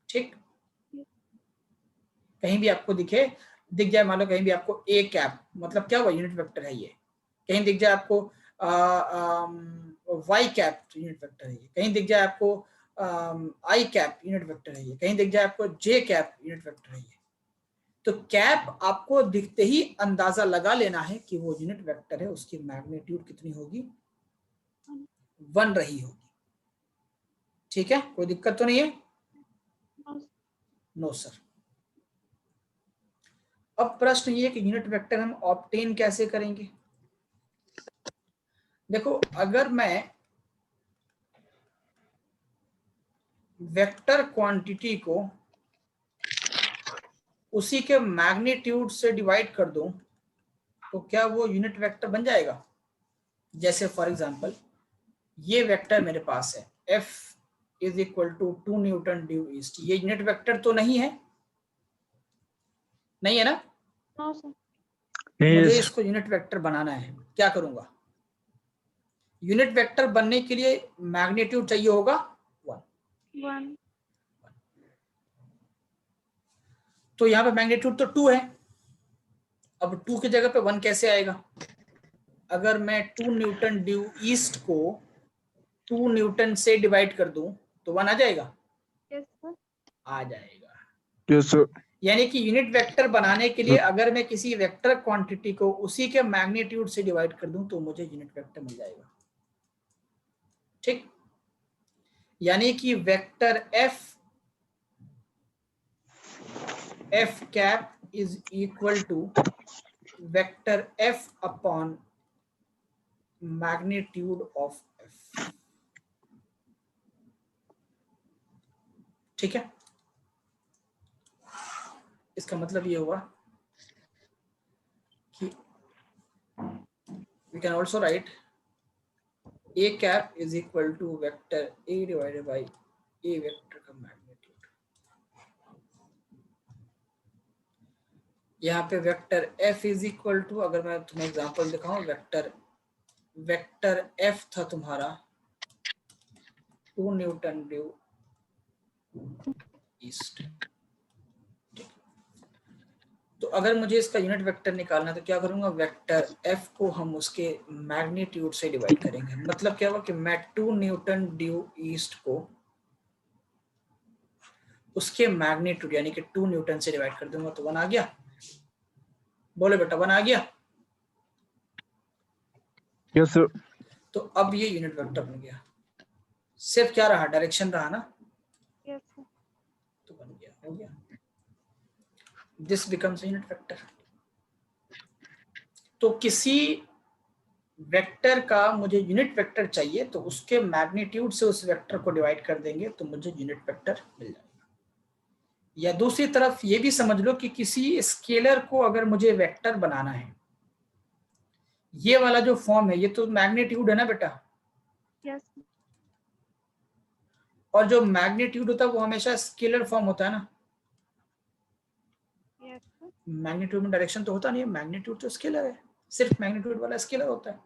ठीक, कहीं भी आपको दिख जाए, मान लो कहीं भी आपको ए कैप, मतलब क्या हुआ? यूनिट वेक्टर है ये। कहीं दिख जाए आपको वाई कैप, यूनिट वेक्टर है ये। कहीं दिख जाए आपको आई कैप, यूनिट वेक्टर है ये। कहीं दिख जाए आपको जे कैप, यूनिट वेक्टर है ये। तो कैप आपको दिखते ही अंदाजा लगा लेना है कि वो यूनिट वेक्टर है, उसकी मैग्नीट्यूड कितनी होगी? 1 रही होगी। ठीक है, कोई दिक्कत तो नहीं है? No sir. अब प्रश्न ये कि यूनिट वेक्टर हम ऑब्टेन कैसे करेंगे? देखो, अगर मैं वेक्टर क्वांटिटी को उसी के मैग्नीट्यूड से डिवाइड कर दूं, तो क्या वो यूनिट वेक्टर बन जाएगा? जैसे फॉर एग्जांपल ये वेक्टर मेरे पास है, F is equal to 2 newton due east. ये यूनिट वेक्टर तो नहीं है? नहीं है ना? मुझे इसको यूनिट वेक्टर बनाना है, क्या करूंगा? यूनिट वेक्टर बनने के लिए मैग्नीट्यूड चाहिए होगा 1। तो यहाँ पे मैग्नीट्यूड तो 2 है। अब 2 की जगह पे 1 कैसे आएगा? अगर मैं 2 न्यूटन ड्यू ईस्ट को 2 न्यूटन से डिवाइड कर दूं तो 1 आ जाएगा? आ जाएगा। Yes sir. यानी कि यूनिट वेक्टर बनाने के लिए अगर मैं किसी वेक्टर क्वांटिटी को उसी के मैग्नीट्यूड से डिवाइड कर दूं तो मुझे यूनिट वेक्टर मिल जाएगा। ठीक, यानी कि vector F cap is equal to vector F upon magnitude of F। ठीक है, इसका मतलब ये हुआ कि we can also write A cap is equal to vector A divided by A vector का मैग्नीट्यूड। यहाँ पे vector F is equal to, अगर मैं तुम्हें एग्जांपल दिखाऊं, वेक्टर F था तुम्हारा 2 न्यूटन ड्यू ईस्ट। तो अगर मुझे इसका यूनिट वेक्टर निकालना है तो क्या करूंगा? वेक्टर F को हम उसके मैग्नीट्यूड से डिवाइड करेंगे। मतलब क्या हुआ कि मैं 2 न्यूटन ड्यू ईस्ट को उसके मैग्नीट्यूड यानी कि 2 न्यूटन से डिवाइड कर दूंगा तो 1 आ गया। बोले बेटा 1 आ गया? Yes sir. तो अब ये यूनिट वेक्टर बन गया। सिर्फ क्या रहा? डायरेक्शन रहा ना? तो बन गया, हो गया। This becomes unit vector. तो किसी वेक्टर का मुझे यूनिट वेक्टर चाहिए तो उसके मैग्नीट्यूड से उस वेक्टर को डिवाइड कर देंगे तो मुझे यूनिट वेक्टर मिल जाएगा। या दूसरी तरफ ये भी समझ लो कि किसी स्केलर को अगर मुझे वेक्टर बनाना है, ये वाला जो फॉर्म है ये तो मैग्नीट्यूड है ना बेटा? yes. और जो मैग्नीट्यूड होता है वो हमेशा स्केलर फॉर्म होता है ना? yes. मैग्नीट्यूड में डायरेक्शन तो होता नहीं है, मैग्नीट्यूड तो स्केलर है, सिर्फ मैग्नीट्यूड वाला स्केलर होता है।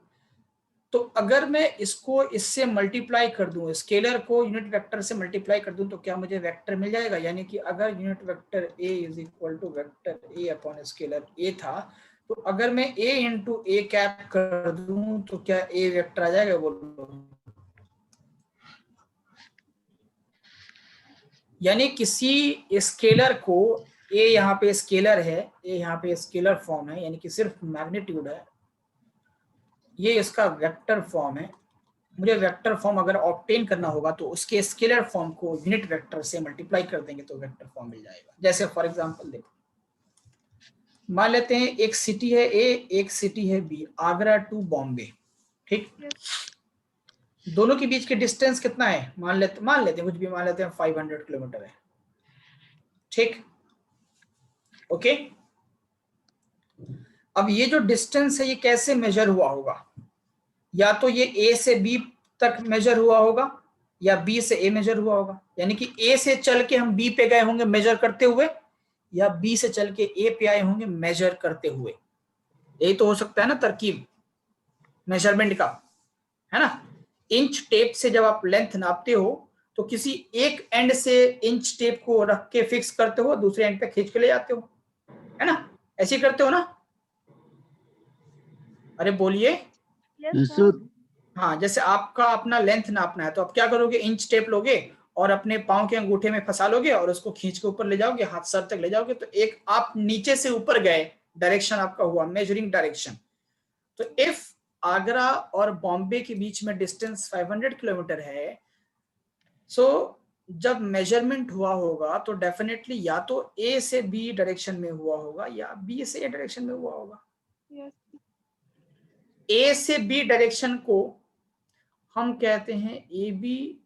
तो अगर मैं इसको इससे मल्टीप्लाई कर दूं, स्केलर को यूनिट वेक्टर से मल्टीप्लाई कर दूं तो क्या मुझे वेक्टर मिल जाएगा? यानी कि अगर unit vector A is equal to vector A upon scalar A था तो अगर मैं a इंटू ए कैप कर दूं तो क्या a वेक्टर आ जाएगा? बोलो। यानी किसी स्केलर को a यहाँ पे स्केलर है, a यहाँ पे स्केलर फॉर्म है, यानी कि सिर्फ मैग्नीट्यूड है, ये इसका वेक्टर फॉर्म है। मुझे वेक्टर फॉर्म अगर ऑब्टेन करना होगा तो उसके स्केलर फॉर्म को यूनिट वेक्टर से मल्टीप्लाई कर देंगे तो वेक्टर फॉर्म मिल जाएगा। जैसे फॉर एग्जांपल देखो, मान लेते हैं एक सिटी है ए, एक सिटी है बी, आगरा टू बॉम्बे, ठीक। दोनों के बीच के डिस्टेंस कितना है? मान लेते हैं कुछ भी मान लेते हैं 500 किलोमीटर है, ठीक, ओके। अब ये जो डिस्टेंस है ये कैसे मेजर हुआ होगा? या तो ये ए से बी तक मेजर हुआ होगा या बी से ए मेजर हुआ होगा। यानी कि ए से चल के हम बी पे गए होंगे मेजर करते हुए, या बी से चल के ए पे आए होंगे मेजर करते हुए। यही तो हो सकता है ना तरकीब मेजरमेंट का, है ना। इंच टेप से जब आप लेंथ नापते हो तो किसी एक एंड से इंच टेप को रख के फिक्स करते हो, दूसरे एंड पे खींच के ले जाते हो, है ना, ऐसे ही करते हो ना। अरे बोलिए। Yes, sir. हाँ, जैसे आपका अपना लेंथ नापना है तो आप क्या करोगे? इंच टेप लोगे और अपने पांव के अंगूठे में फंसा लोगे और उसको खींच के ऊपर ले जाओगे, हाथ सर तक ले जाओगे, तो एक आप नीचे से ऊपर गए, डायरेक्शन आपका हुआ मेजरिंग डायरेक्शन। तो इफ आगरा और बॉम्बे के बीच में डिस्टेंस 500 किलोमीटर है, सो जब मेजरमेंट हुआ होगा तो डेफिनेटली या तो ए से बी डायरेक्शन में हुआ होगा या बी से ए डायरेक्शन में हुआ होगा। Yes. ए से बी डायरेक्शन को हम कहते हैं ए बी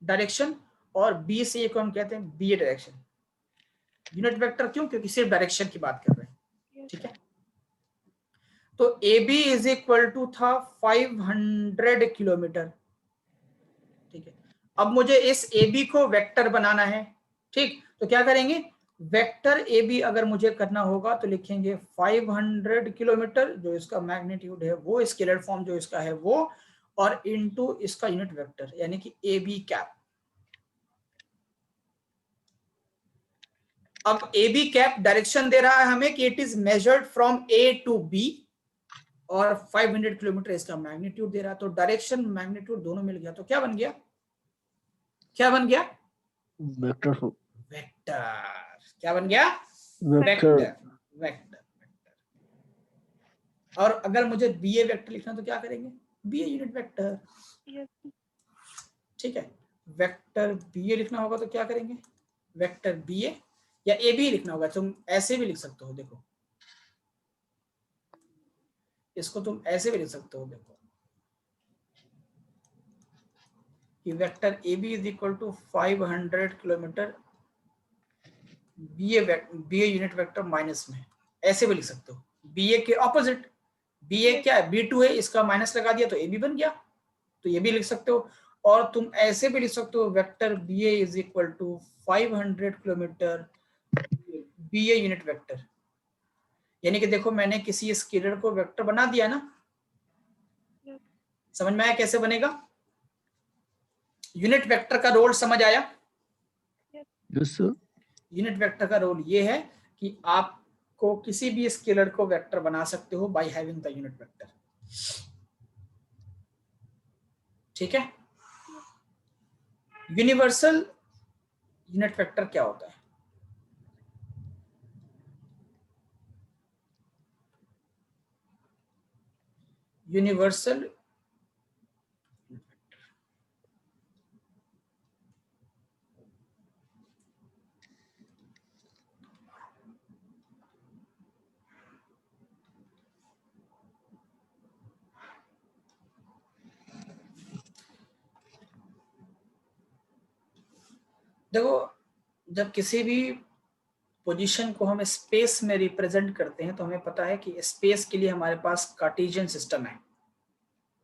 डायरेक्शन और बी से ए को हम कहते हैं बी डायरेक्शन। यूनिट वेक्टर क्यों? क्योंकि सिर्फ डायरेक्शन की बात कर रहे हैं, ठीक है। तो A B is equal to था 500 किलोमीटर, ठीक है। अब मुझे इस ए बी को वेक्टर बनाना है, ठीक। तो क्या करेंगे? वेक्टर ए बी अगर मुझे करना होगा तो लिखेंगे 500 किलोमीटर, जो इसका मैग्नीट्यूड है वो, स्केलर फॉर्म जो इसका है वो, और इनटू इसका यूनिट वेक्टर यानी कि ए बी कैप। अब ए बी कैप डायरेक्शन दे रहा है हमें कि it is measured from A to B, और 500 किलोमीटर इसका मैग्नीट्यूड दे रहा है। तो डायरेक्शन मैग्नीट्यूड दोनों मिल गया तो क्या बन गया? क्या बन गया? वेक्टर। वेक्टर। क्या बन गया? वेक्टर। वेक्टर। और अगर मुझे बी ए वेक्टर लिखना तो क्या करेंगे? B A unit vector, Yes. ठीक है। वेक्टर बी ए लिखना होगा तो क्या करेंगे? वेक्टर बी ए, या ए बी लिखना होगा, तुम ऐसे भी लिख सकते हो, देखो इसको तुम ऐसे भी लिख सकते हो, देखो कि vector A B is equal to 500 kilometre B A unit vector minus में, ऐसे भी लिख सकते हो। बी ए के ऑपोजिट, बी ए क्या है? B2 है, इसका माइनस लगा दिया तो ए बी बन गया, तो ये भी लिख सकते हो। और तुम ऐसे भी लिख सकते हो vector B A is equal to 500 kilometre B A unit vector. यानी कि देखो मैंने किसी स्केलर को वेक्टर बना दिया ना, समझ में आया कैसे बनेगा? यूनिट वेक्टर का रोल समझ आया? Yes sir. यूनिट वेक्टर का रोल ये है कि आपको किसी भी स्केलर को वेक्टर बना सकते हो by having the unit vector, ठीक है। यूनिवर्सल यूनिट वेक्टर क्या होता है? यूनिवर्सल देखो, जब किसी भी पोजीशन को हम स्पेस में रिप्रेजेंट करते हैं तो हमें पता है कि स्पेस के लिए हमारे पास कार्टेशियन सिस्टम है।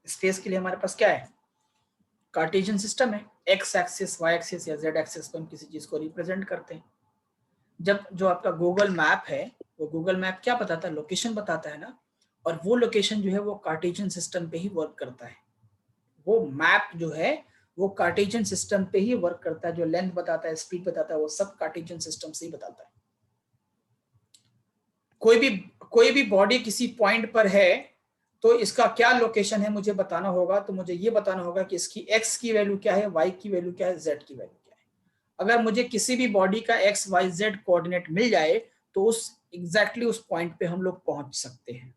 स्पेस के लिए हमारे पास क्या है? कार्टेशियन सिस्टम है। एक्स एक्सिस, वाई एक्सिस या जेड एक्सिस पर हम किसी चीज को रिप्रेजेंट करते हैं। जब जो आपका गूगल मैप है, वो गूगल मैप क्या बताता है? लोकेशन बताता है ना, और वो लोकेशन जो है वो कार्टेशियन सिस्टम पे ही वर्क करता है। वो मैप जो है वो कार्टेशियन सिस्टम पे ही वर्क करता है। जो लेंथ बताता है, स्पीड बताता है, वो सब कार्टेशियन सिस्टम से ही बताता है। कोई भी बॉडी किसी पॉइंट पर है तो इसका क्या लोकेशन है मुझे बताना होगा। तो मुझे ये बताना होगा कि इसकी x की वैल्यू क्या है, y की वैल्यू क्या है, z की वैल्यू क्या है। अगर मुझे किसी भी बॉडी का x y z कोऑर्डिनेट मिल जाए तो उस एग्जैक्टली उस पॉइंट पे हम लोग पहुंच सकते हैं।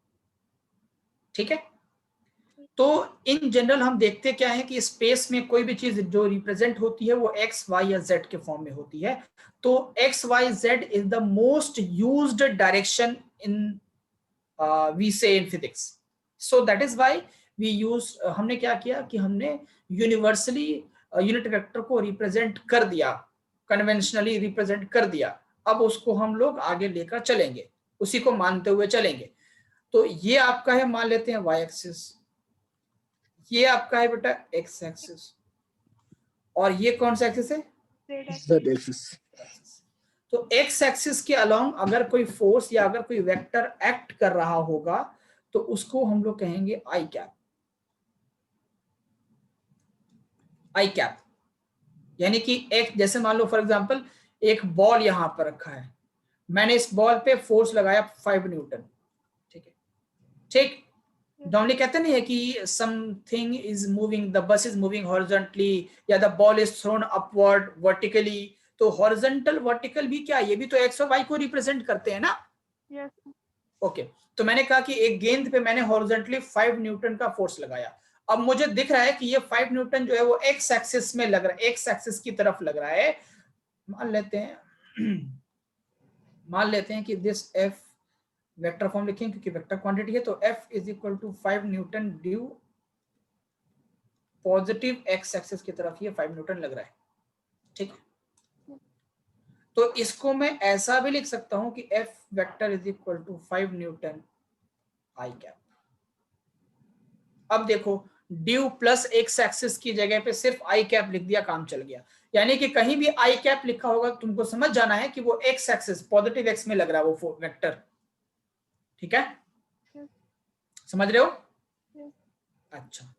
ठीक है, तो इन जनरल हम देखते क्या है कि स्पेस में कोई भी चीज जो रिप्रेजेंट होती है वो x y या z के फॉर्म में होती है। तो x y z is the most used direction in we say in physics. So that is why we use, हमने क्या किया कि हमने यूनिवर्सली यूनिट वेक्टर को रिप्रेजेंट कर दिया, कन्वेंशनली रिप्रेजेंट कर दिया। अब उसको हम लोग आगे लेकर चलेंगे, उसी को मानते हुए चलेंगे। तो ये आपका है, मान लेते हैं y एक्सिस, ये आपका है बेटा x एक्सिस, और ये कौन सा एक्सिस है, Z axis. तो x एक्सिस के अलोंग अगर कोई फोर्स या अगर कोई वेक्टर एक्ट कर रहा होगा तो उसको हम लोग कहेंगे आई कैप। आई कैप यानी कि एक, जैसे मान लो फॉर एग्जांपल एक बॉल यहां पर रखा है, मैंने इस बॉल पे फोर्स लगाया 5 न्यूटन। ठीक है, ठीक, नॉर्मली कहते नहीं है कि something is moving, the bus is moving horizontally या the ball is thrown upward vertically. तो हॉरिजॉन्टल वर्टिकल भी क्या, ये भी तो एक्स और वाई को रिप्रेजेंट करते हैं ना। Yes. ओके, तो मैंने कहा कि एक गेंद पे मैंने हॉरिजॉन्टली 5 न्यूटन का फोर्स लगाया। अब मुझे दिख रहा है कि ये 5 न्यूटन जो है वो एक्स एक्सिस में लग रहा है, एक्स एक्सिस की तरफ लग रहा है। मान लेते हैं कि दिस एफ वेक्टर फॉर्म लिखेंगे क्योंकि वेक्टर क्वांटिटी है। तो F is equal to 5 newton due positive X axis की तरफ ये 5 न्यूटन लग रहा है। ठीक है, तो इसको मैं ऐसा भी लिख सकता हूं कि F vector is equal to 5 newton I cap. अब देखो ड्यू प्लस एक्स एक्सिस की जगह पे सिर्फ आई कैप लिख दिया, काम चल गया। यानी कि कहीं भी आई कैप लिखा होगा तुमको समझ जाना है कि वो एक्स एक्सिस पॉजिटिव एक्स में लग रहा है वो वेक्टर। ठीक है, समझ रहे हो? अच्छा,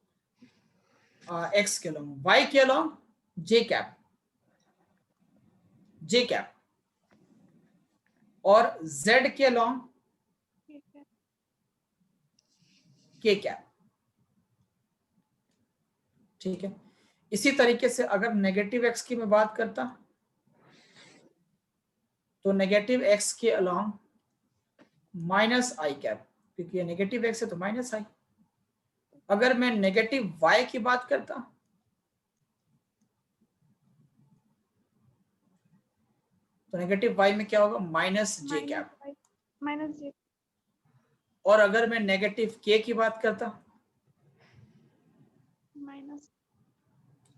एक्स के अलोंग, वाई के अलोंग जे कैप, जे कैप, और जेड के अलोंग के कैप। ठीक है, इसी तरीके से अगर नेगेटिव एक्स की मैं बात करता तो नेगेटिव एक्स के अलोंग माइनस आई कैप, क्योंकि ये नेगेटिव एक्स है तो माइनस आई। अगर मैं नेगेटिव वाई की बात करता तो नेगेटिव वाई में क्या होगा, minus J cap. Minus J. और अगर मैं नेगेटिव के की बात करता Minus.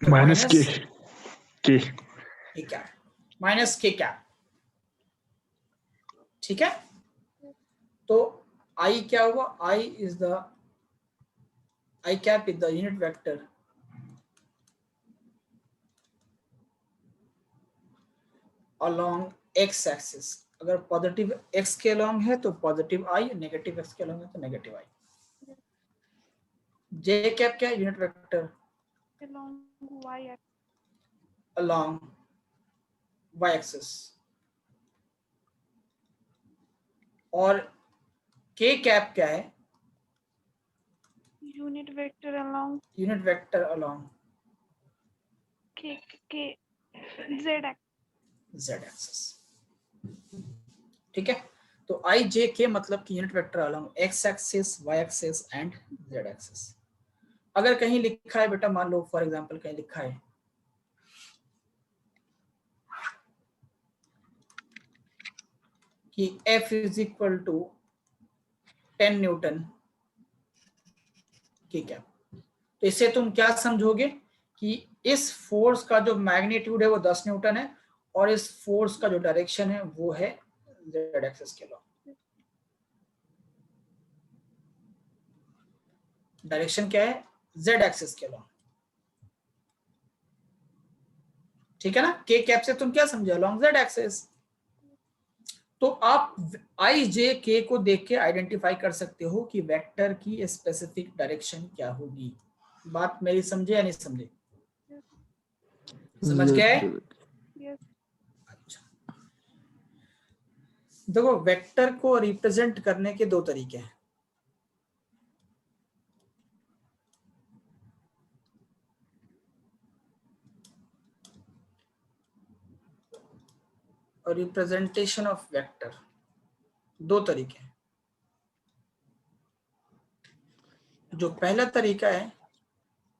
तो माइनस के कैप, माइनस के कैप। ठीक है, तो आई क्या हुआ, I is the, I cap is the unit vector along x axis. अगर पॉजिटिव x के अलोंग है तो पॉजिटिव आई, नेगेटिव x के अलोंग है तो नेगेटिव आई। जे कैप क्या है, unit vector Along Y axis. along y axis. और k कैप क्या है, Unit vector along unit vector along K Z axis. z axis. ठीक है, तो आई जे के मतलब कि unit vector along x axis, y axis and z axis. अगर कहीं लिखा है बेटा, मान लो फॉर एग्जांपल कहीं लिखा है कि F is equal to 10 newton K cap, तो इससे तुम क्या समझोगे कि इस फोर्स का जो मैग्नीट्यूड है वो 10 न्यूटन है और इस फोर्स का जो डायरेक्शन है वो है z एक्सिस के अलोंग। डायरेक्शन क्या है, z एक्सिस के अलोंग। ठीक है ना, k कैप से तुम क्या समझे, अलोंग z एक्सिस। तो आप आई जे के को देख के आइडेंटिफाई कर सकते हो कि वेक्टर की स्पेसिफिक डायरेक्शन क्या होगी। बात मेरी समझे या नहीं समझे, समझ गए? Yes. अच्छा, देखो वेक्टर को रिप्रेजेंट करने के दो तरीके हैं। और रिप्रेजेंटेशन ऑफ वेक्टर दो तरीके हैं। जो पहला तरीका है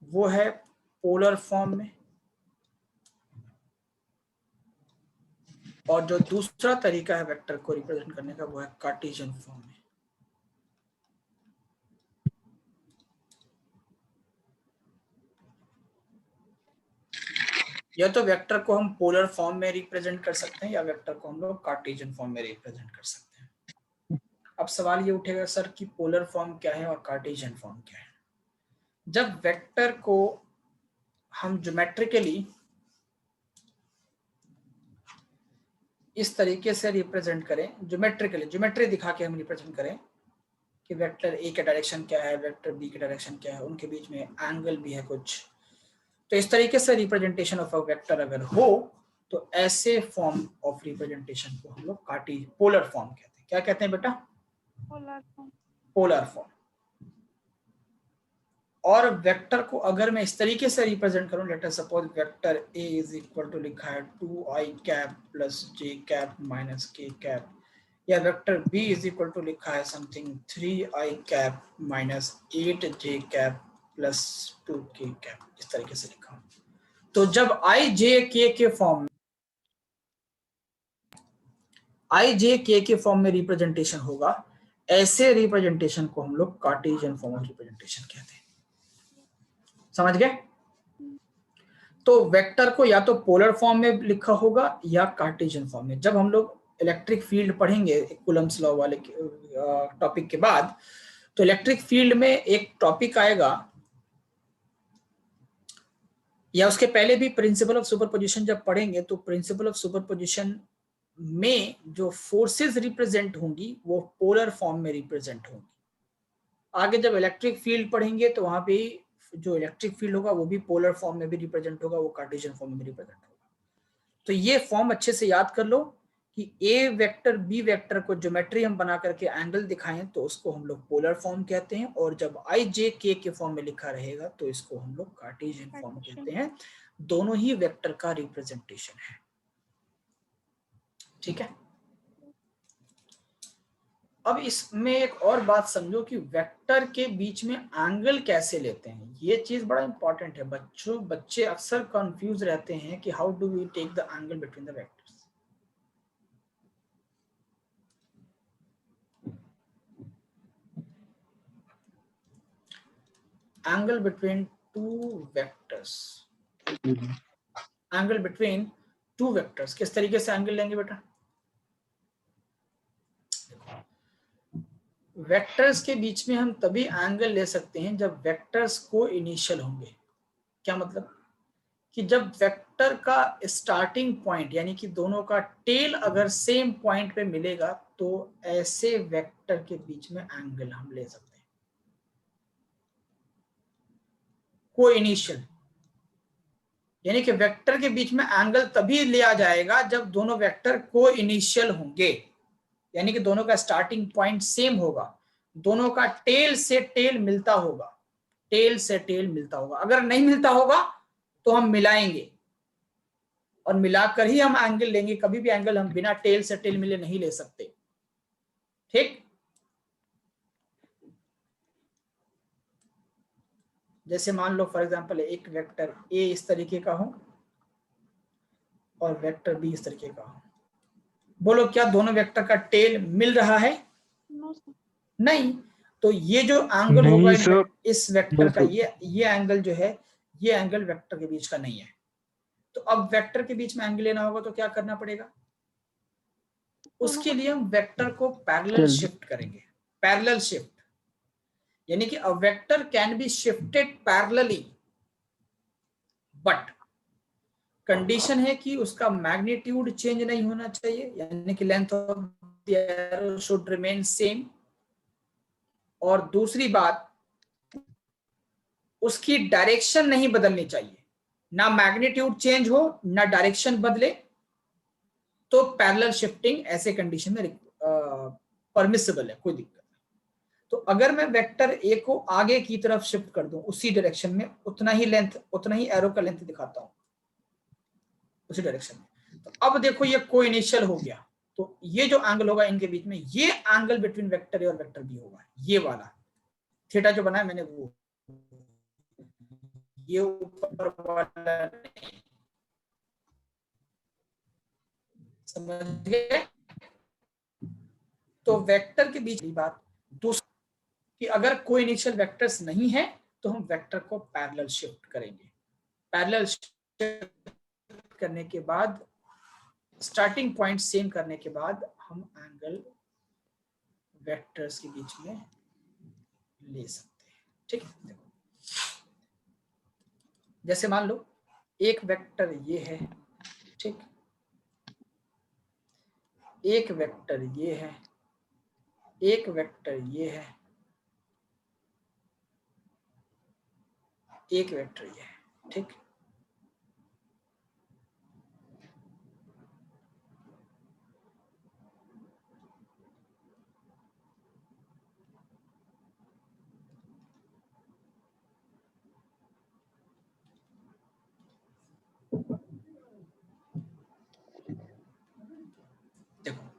वो है पोलर फॉर्म में, और जो दूसरा तरीका है वेक्टर को रिप्रेजेंट करने का वो है कार्टेशियन फॉर्म में। या तो वेक्टर को हम पोलर फॉर्म में रिप्रेजेंट कर सकते हैं या वेक्टर को हम लोग कार्टेशियन फॉर्म में रिप्रेजेंट कर सकते हैं। अब सवाल ये उठेगा सर कि पोलर फॉर्म क्या है और कार्टेशियन फॉर्म क्या है। जब वेक्टर को हम ज्योमेट्रिकली इस तरीके से रिप्रेजेंट करें, ज्योमेट्री दिखा के हम रिप्रेजेंट करें कि वेक्टर ए का डायरेक्शन क्या है, वेक्टर बी का डायरेक्शन क्या है, उनके बीच में एंगल भी है कुछ, तो इस तरीके से रिप्रेजेंटेशन ऑफ अ वेक्टर अगर हो तो ऐसे फॉर्म ऑफ रिप्रेजेंटेशन को हम लोग पोलर फॉर्म कहते हैं। क्या कहते हैं बेटा? Polar form. Polar form. और वेक्टर को अगर मैं इस तरीके से रिप्रेजेंट करूं, let us suppose vector A is equal to लिखा है 2i cap plus j cap minus k cap, या vector B is equal to लिखा है something 3i cap minus 8j cap plus 2k cap, इस तरीके से लिखा हूं। तो जब i j k के फॉर्म में रिप्रेजेंटेशन होगा, ऐसे रिप्रेजेंटेशन को हम लोग कार्टेशियन फॉर्म ऑफ रिप्रेजेंटेशन कहते हैं। समझ गए? तो वेक्टर को या तो पोलर फॉर्म में लिखा होगा या कार्टेशियन फॉर्म में। जब हम लोग इलेक्ट्रिक फील्ड पढ़ेंगे कूलम्स लॉ वाले टॉपिक के बाद, तो इलेक्ट्रिक फील्ड में एक टॉपिक आएगा, या उसके पहले भी प्रिंसिपल ऑफ सुपरपोजिशन जब पढ़ेंगे, तो प्रिंसिपल ऑफ सुपरपोजिशन में जो फोर्सेस रिप्रेजेंट होंगी वो पोलर फॉर्म में रिप्रेजेंट होंगी। आगे जब इलेक्ट्रिक फील्ड पढ़ेंगे तो वहां पे जो इलेक्ट्रिक फील्ड होगा वो भी पोलर फॉर्म में भी रिप्रेजेंट होगा, वो कार्टेशियन फॉर्म में भी रिप्रेजेंट होगा। तो ये फॉर्म अच्छे से याद कर लो कि ए वेक्टर बी वेक्टर को ज्योमेट्री हम बना करके एंगल दिखाएं तो उसको हम लोग पोलर फॉर्म कहते हैं, और जब आई जे के फॉर्म में लिखा रहेगा तो इसको हम लोग कार्टेशियन फॉर्म कहते हैं। दोनों ही वेक्टर का रिप्रेजेंटेशन है। ठीक है। अब इसमें एक और बात समझो कि वेक्टर के बीच में एंगल कैसे लेते हैं। ये चीज बड़ा इंपॉर्टेंट है बच्चों। बच्चे अक्सर कंफ्यूज रहते हैं कि how do we take the angle between the vectors. Angle between two vectors, angle between two vectors किस तरीके से एंगल लेंगे बेटा? वेक्टर्स के बीच में हम तभी एंगल ले सकते हैं जब वेक्टर्स को इनिशियल होंगे। क्या मतलब? कि जब वेक्टर का स्टार्टिंग पॉइंट यानी कि दोनों का टेल अगर सेम पॉइंट पे मिलेगा तो ऐसे वेक्टर के बीच में एंगल हम ले सकते हैं। को इनिशियल यानी कि वेक्टर के बीच में एंगल तभी लिया जाएगा जब दोनों वेक्टर को इनिशियल होंगे, यानी कि दोनों का स्टार्टिंग पॉइंट सेम होगा, दोनों का टेल से टेल मिलता होगा, टेल से टेल मिलता होगा। अगर नहीं मिलता होगा तो हम मिलाएंगे और मिलाकर ही हम एंगल लेंगे। कभी भी एंगल हम बिना टेल से टेल मिले नहीं ले सकते। ठीक? जैसे मान लो फॉर एग्जांपल एक वेक्टर ए इस तरीके का हो और वेक्टर बी इस तरीके का हो। बोलो क्या दोनों वेक्टर का टेल मिल रहा है? नहीं। तो ये जो एंगल होगा इस वेक्टर का, ये एंगल जो है, ये एंगल वेक्टर के बीच का नहीं है। तो अब वेक्टर के बीच में एंगल लेना होगा तो क्या करना पड़ेगा? उसके लिए हम वेक्टर को पैरेलल शिफ्ट करेंगे। पैरेलल शिफ्ट यानी कि a vector can be shifted parallelly, but condition है कि उसका मैग्नीट्यूड चेंज नहीं होना चाहिए, यानी कि length of the arrow should remain same. और दूसरी बात, उसकी डायरेक्शन नहीं बदलनी चाहिए, ना मैग्नीट्यूड चेंज हो ना डायरेक्शन बदले। तो पैरेलल शिफ्टिंग ऐसे कंडीशन में परमिसिबल है, कोई दिक्कत नहीं। तो अगर मैं वेक्टर ए को आगे की तरफ शिफ्ट कर दूं उसी डायरेक्शन में, उतना ही लेंथ, उतना ही एरो का लेंथ दिखाता हूं उसी डायरेक्शन में, तो अब देखो ये कोइनिशियल हो गया। तो ये जो एंगल होगा इनके बीच में, ये एंगल बिटवीन वेक्टर ए और वेक्टर बी होगा, ये वाला थीटा जो बनाया मैंने वो, ये ऊपर वाला नहीं। समझ गए? तो वेक्टर के बीच की बात। दूसरी कि अगर कोई इनिशियल वेक्टर्स नहीं है तो हम वेक्टर को पैरेलल शिफ्ट करेंगे। पैरेलल शिफ्ट करने के बाद, स्टार्टिंग पॉइंट सेम करने के बाद, हम एंगल वेक्टर्स के बीच में ले सकते हैं। ठीक है, देखो जैसे मान लो एक वेक्टर ये है, ठीक, एक वेक्टर ये है, एक वेक्टर ये है, एक वेक्टर ये है, ठीक। देखो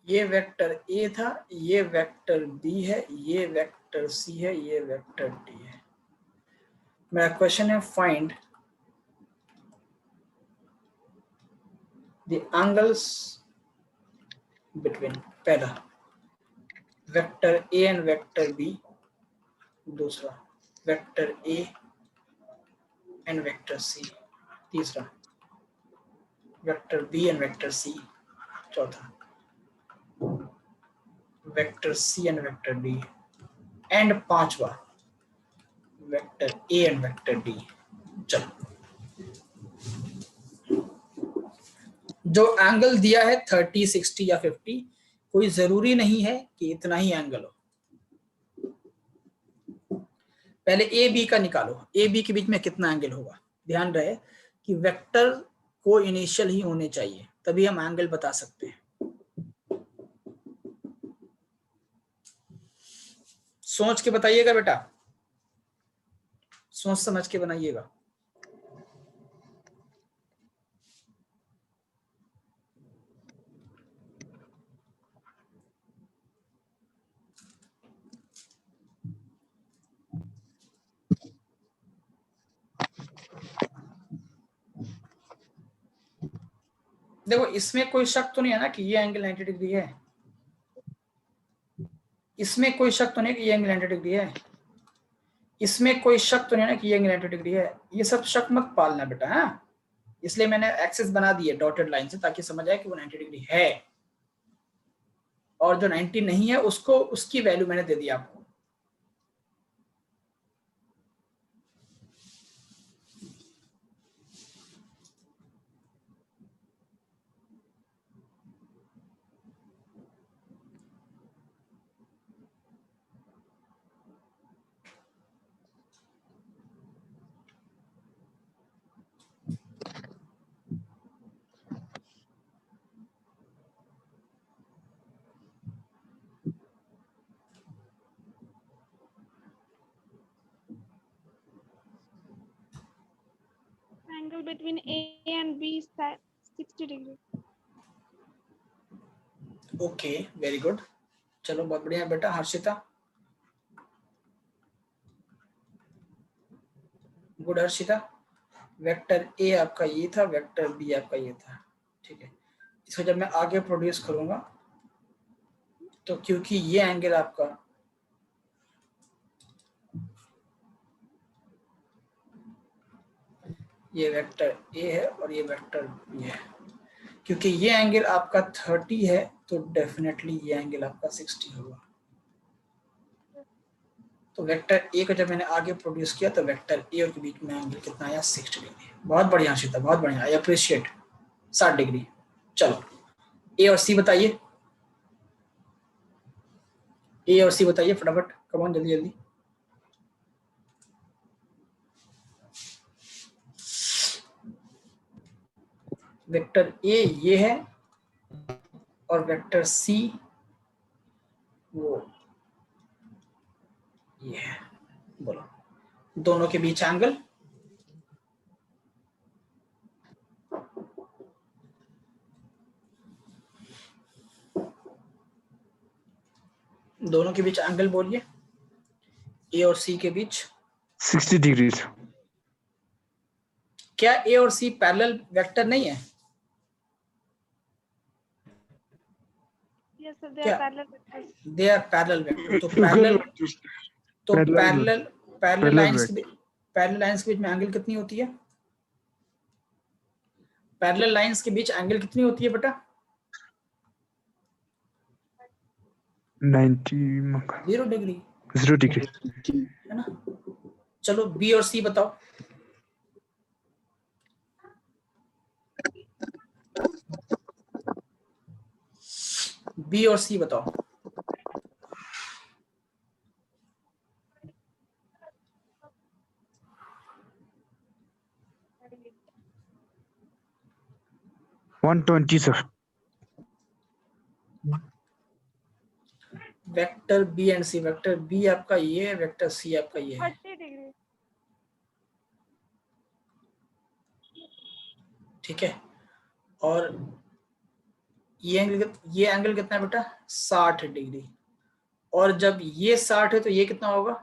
ये वेक्टर ए था, ये वेक्टर बी है, ये वेक्टर सी है, ये वेक्टर डी है। मेरा क्वेश्चन है फाइंड द एंगल्स बिटवीन, पहला vector A and vector B, दूसरा vector A and vector C, तीसरा vector B and vector C, चौथा vector C and vector D, and पांचवा vector A and vector D. चलो, जो angle दिया है 30, 60 या 50, कोई जरूरी नहीं है कि इतना ही एंगल हो। पहले ए बी का निकालो, ए बी के बीच में कितना एंगल होगा। ध्यान रहे कि वेक्टर को इनिशियल ही होने चाहिए, तभी हम एंगल बता सकते हैं। सोच के बताइएगा बेटा, सोच समझ के बनाइएगा। देखो इसमें कोई शक तो नहीं है ना कि ये एंगल 90 डिग्री है, इसमें कोई शक तो नहीं है कि ये एंगल 90 डिग्री है, इसमें कोई शक तो नहीं है ना कि ये एंगल 90 डिग्री है। ये सब शक मत पालना बेटा, हाँ। इसलिए मैंने एक्सेस बना दी है डॉटेड लाइन से, ताकि समझ आए कि वो 90 डिग्री है, और जो 90 नहीं है उसको, उसकी वैल्यू मैंने दे दी आपको। Angle between A and B is 60 degree. Okay, very good, चलो बहुत बढ़िया बेटा। Harshita, good Harshita. Vector A आपका ये था, वेक्टर बी आपका ये था, ठीक है। इसको जब मैं आगे प्रोड्यूस करूंगा तो क्योंकि ये एंगल आपका ये वेक्टर ए है और ये वेक्टर बी है। क्योंकि ये एंगल आपका 30 है तो डेफिनेटली ये एंगल आपका 60 होगा। तो वेक्टर ए को जब मैंने आगे प्रोड्यूस किया तो वेक्टर ए और के बीच में एंगल कितना आया 60 डिग्री। बहुत बढ़िया आशिता, बहुत बढ़िया, आई अप्रिशिएट। 60 डिग्री। चलो ए और सी बताइए, ए और सी बताइए फटाफट, कम ऑन जल्दी जल्दी। वेक्टर ए ये है और वेक्टर सी वो ये है। बोलो दोनों के बीच एंगल। दोनों के बीच एंगल बोलिए, ए और सी के बीच 60 degrees. क्या ए और सी पैरेलल वेक्टर नहीं है? Yes, sir. They क्या? are parallel vectors. They are parallel vector. तो Parallel पैरेलल Parallel लाइंस के बीच में एंगल कितनी होती है? पैरेलल लाइंस के बीच एंगल कितनी होती है बेटा? 90 0 डिग्री 0 degree. है ना। चलो बी और सी बताओ। बी और सी बताओ। $120, sir. Vector B and C, vector B आपका ये है, वेक्टर सी आपका ये है। 30 degree. ठीक है। और ये एंगल कितना है बेटा? 60 डिग्री। और जब ये 60 है तो ये कितना होगा?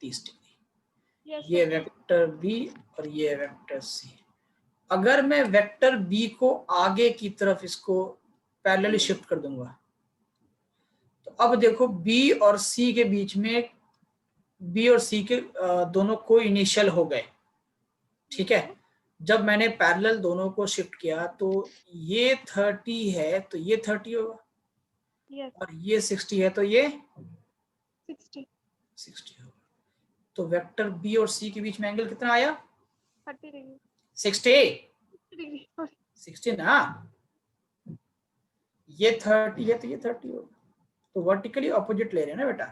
30 डिग्री। Yes, ये sir. वेक्टर बी और ये वेक्टर सी। अगर मैं वेक्टर बी को आगे की तरफ इसको पैरेलली शिफ्ट कर दूंगा तो अब देखो बी और सी के बीच में, बी और सी के दोनों को इनिशियल हो गए। ठीक है। जब मैंने पैरेलल दोनों को शिफ्ट किया तो ये 30 है तो ये 30 होगा, Yes, और ये 60 है तो ये 60. 60 होगा। तो वेक्टर बी और सी के बीच में एंगल कितना आया? 30 degree. 60 Degree. Sorry. 60 ना, ये 30 है तो ये 30 होगा। तो वर्टिकली ऑपोजिट ले रहे हैं ना बेटा,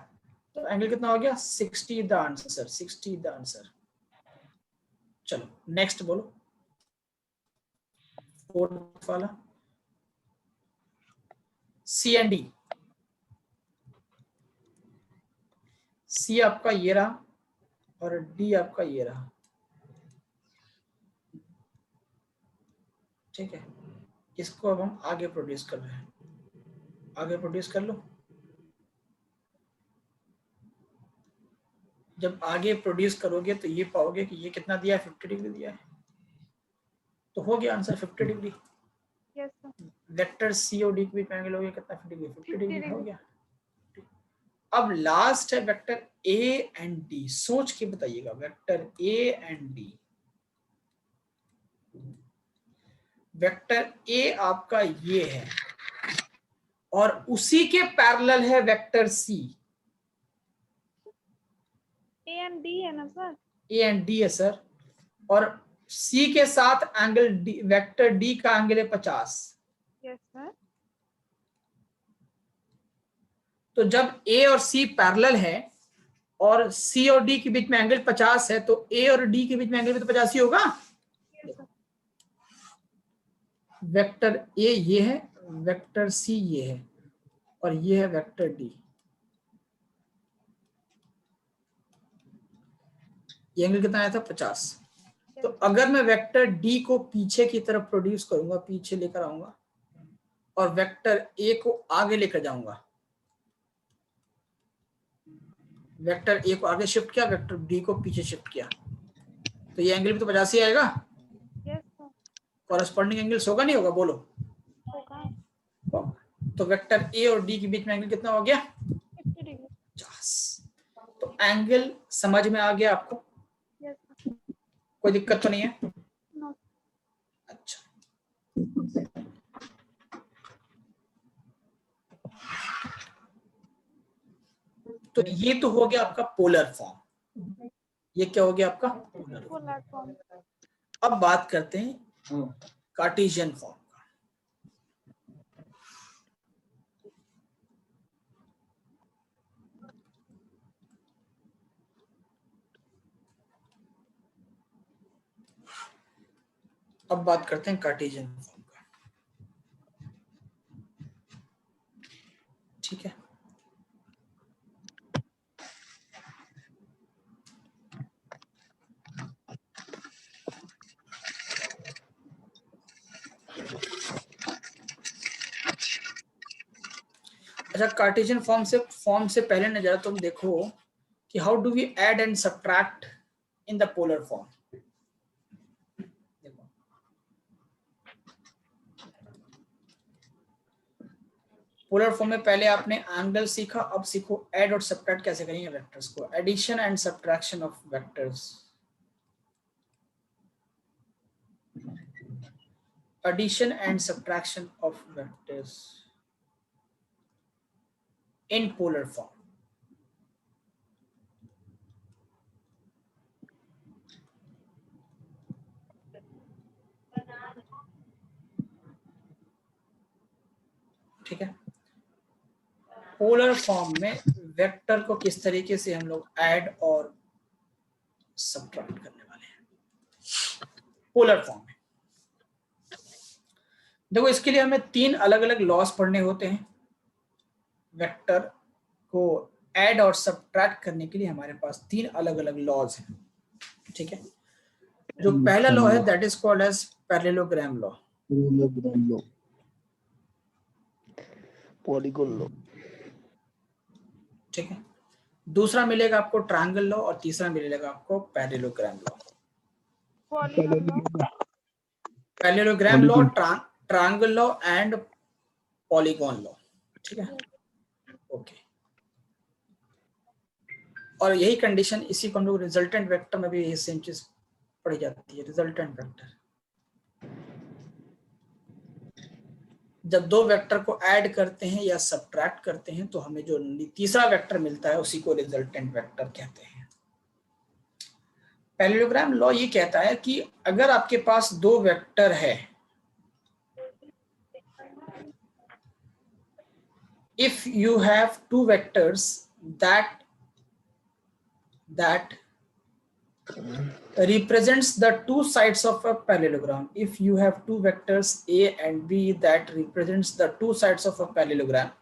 तो एंगल कितना हो गया? 60 द आंसर, 60 द आंसर। चलो नेक्स्ट बोलो, फोर्थ वाला सी एंड डी। सी आपका ये रहा और डी आपका ये रहा। ठीक है, इसको अब हम आगे प्रोड्यूस कर रहे हैं। आगे प्रोड्यूस कर लो। जब आगे प्रोड्यूस करोगे तो ये पाओगे कि ये कितना दिया है? 50 डिग्री दिया है। तो हो गया answer 50 degree. Yes, sir. Vector C और डी के बीच में एंगल हो गया कितना? 50 डिग्री। 50 डिग्री 50 हो गया। अब लास्ट है वेक्टर ए एंड डी। सोच के बताइएगा, vector A and D. Vector A आपका ये है और उसी के पैरेलल है vector C. A and D है ना सर? ए एंड डी है सर, और सी के साथ एंगल डी, वेक्टर डी का एंगल है 50। Yes, sir. तो जब ए और सी पैरेलल है और सी और डी के बीच में एंगल 50 है तो ए और डी के बीच में एंगल भी तो 50 ही होगा। Yes, sir. वेक्टर ए ये है, वेक्टर सी ये है, और ये है वेक्टर डी। ये एंगल कितना आया था? 50। तो अगर मैं वेक्टर डी को पीछे की तरफ प्रोड्यूस करूंगा, पीछे लेकर आऊंगा, और वेक्टर ए को आगे लेकर जाऊंगा, वेक्टर ए को आगे शिफ्ट किया, वेक्टर डी को पीछे शिफ्ट किया, तो ये एंगल भी तो 50 ही आएगा। Yes, sir. कॉरेस्पॉन्डिंग एंगल्स होगा नहीं होगा? बोलो। होगा. तो वेक्टर ए और डी के बीच में एंगल कितना हो गया? 50 degree. 50। तो एंगल समझ में आ गया आपको? Yes, sir. कोई दिक्कत तो नहीं है? No. अच्छा, तो ये तो हो गया आपका पोलर फॉर्म। ये क्या हो गया आपका? Polar form. Polar form. अब बात करते हैं कार्टेशियन फॉर्म का। अब बात करते हैं कार्टेशियन फॉर्म का। ठीक है, अच्छा कार्टेशियन फॉर्म से पहले न जरा तुम देखो कि how do we add and subtract in the polar form. देखो पोलर फॉर्म में पहले आपने एंगल सीखा, अब सीखो ऐड और सब्ट्रैक्ट कैसे करेंगे वेक्टर्स को। Addition and subtraction of vectors, addition and subtraction of vectors in polar form। ठीक है, पोलर फॉर्म में वेक्टर को किस तरीके से हम लोग ऐड और सब्ट्रैक्ट करने वाले हैं पोलर फॉर्म में। देखो इसके लिए हमें 3 अलग अलग लॉस पढ़ने होते हैं। वेक्टर को ऐड और सब्ट्रैक्ट करने के लिए हमारे पास 3 अलग अलग लॉज हैं। ठीक है, जो पहला लॉ है that is called as parallelogram law. Polygon law. ठीक है, दूसरा मिलेगा आपको ट्रायंगल लॉ और तीसरा मिलेगा आपको parallelogram law. Polygon law. Parallelogram law, triangle law and polygon law. ठीक है, ओके। और यही कंडीशन, इसी को हम लोग रिजल्टेंट वेक्टर में भी ये सेम चीज पढ़ी जाती है। रिजल्टेंट वेक्टर, जब दो वेक्टर को ऐड करते हैं या सब्ट्रैक्ट करते हैं तो हमें जो तीसरा वेक्टर मिलता है उसी को रिजल्टेंट वेक्टर कहते हैं। पैरेललोग्राम लॉ ये कहता है कि अगर आपके पास 2 वेक्टर है, if you have 2 vectors that represents the 2 sides of a parallelogram, if you have 2 vectors A and B that represents the 2 sides of a parallelogram,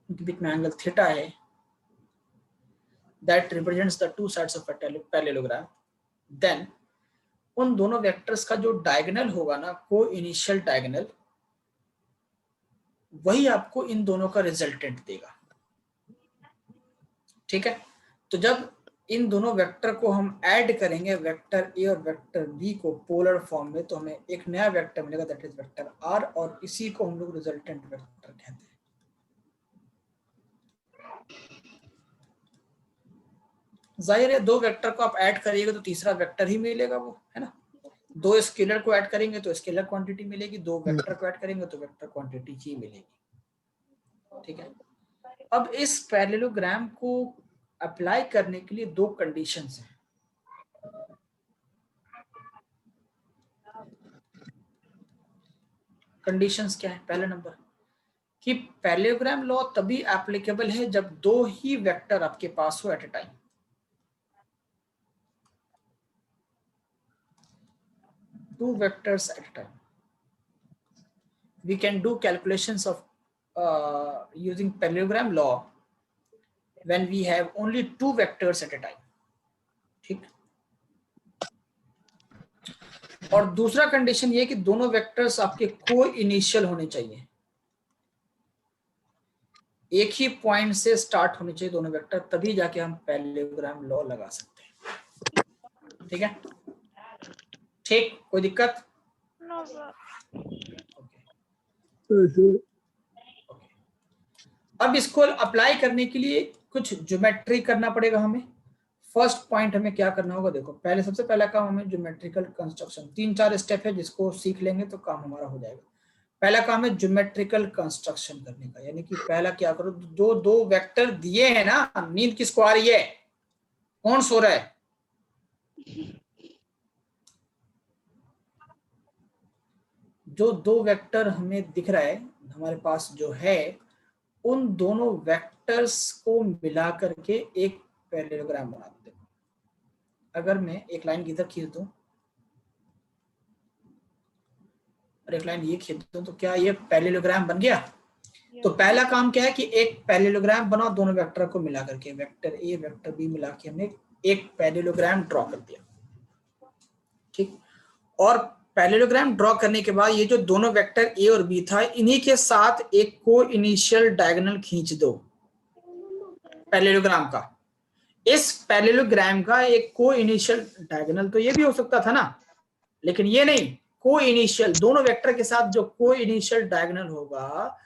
उनके बीच में एंगल थीटा है, that represents the 2 sides of a parallelogram, then उन दोनों vectors का जो diagonal होगा ना, को इनिशियल डायगोनल, वही आपको इन दोनों का रिजल्टेंट देगा। ठीक है, तो जब इन दोनों वेक्टर को हम ऐड करेंगे, वेक्टर ए और वेक्टर बी को पोलर फॉर्म में, तो हमें एक नया वेक्टर मिलेगा दैट इज वेक्टर आर, और इसी को हम लोग रिजल्टेंट वेक्टर कहते हैं। जाहिर है 2 वेक्टर को आप ऐड करिएगा तो तीसरा वेक्टर ही मिलेगा, वो है ना। 2 स्केलर को ऐड करेंगे तो स्केलर क्वांटिटी मिलेगी, 2 वेक्टर को ऐड करेंगे तो वेक्टर क्वांटिटी ही मिलेगी। ठीक है, अब इस पैरेललोग्राम को अप्लाई करने के लिए 2 कंडीशंस हैं। कंडीशंस क्या है? पहला नंबर कि पैरेललोग्राम लॉ तभी एप्लीकेबल है जब 2 ही वेक्टर आपके पास हो at a time. Two vectors at a time. We can do calculations of using parallelogram law when we have only 2 vectors at a time. ठीक, और दूसरा कंडीशन ये कि दोनों वेक्टर्स आपके को इनिशियल होने चाहिए, एक ही पॉइंट से स्टार्ट होने चाहिए दोनों वेक्टर, तभी जाके हम पैरेललोग्राम लॉ लगा सकते हैं। ठीक है, ठीक, कोई दिक्कत? No, sir. अब इसको अप्लाई करने के लिए कुछ ज्योमेट्री करना पड़ेगा हमें। फर्स्ट पॉइंट हमें क्या करना होगा, देखो पहले सबसे पहला काम हमें ज्योमेट्रिकल कंस्ट्रक्शन, 3-4 स्टेप है जिसको सीख लेंगे तो काम हमारा हो जाएगा। पहला काम है ज्योमेट्रिकल कंस्ट्रक्शन करने का, यानी कि पहला क्या करो, जो दो वेक्टर दिए हैं ना, नींद किसको आ रही है, कौन सो रहा है, जो दो वेक्टर हमें दिख रहा है हमारे पास जो है, उन दोनों वेक्टर्स को मिला करके एक पैरेललोग्राम बनाते हैं। अगर मैं एक लाइन इधर खींच दूं और एक लाइन ये खींच दूं तो क्या ये पैरेललोग्राम बन गया? तो पहला काम क्या है कि एक पैरेललोग्राम बनाओ दोनों वेक्टर को मिला करके, वेक्टर ए वेक्टर बी मिला के हमने एक पैरेललोग्राम ड्रॉ कर दिया, ठीक। और पैरेललोग्राम ड्रॉ करने के बाद ये जो दोनों वेक्टर ए और बी था, इन्हीं के साथ एक को इनिशियल डायगोनल खींच दो पैरेललोग्राम का। इस पैरेललोग्राम का एक को इनिशियल डायगोनल तो ये भी हो सकता था ना, लेकिन ये नहीं, को इनिशियल दोनों वेक्टर के साथ जो को इनिशियल डायगोनल होगा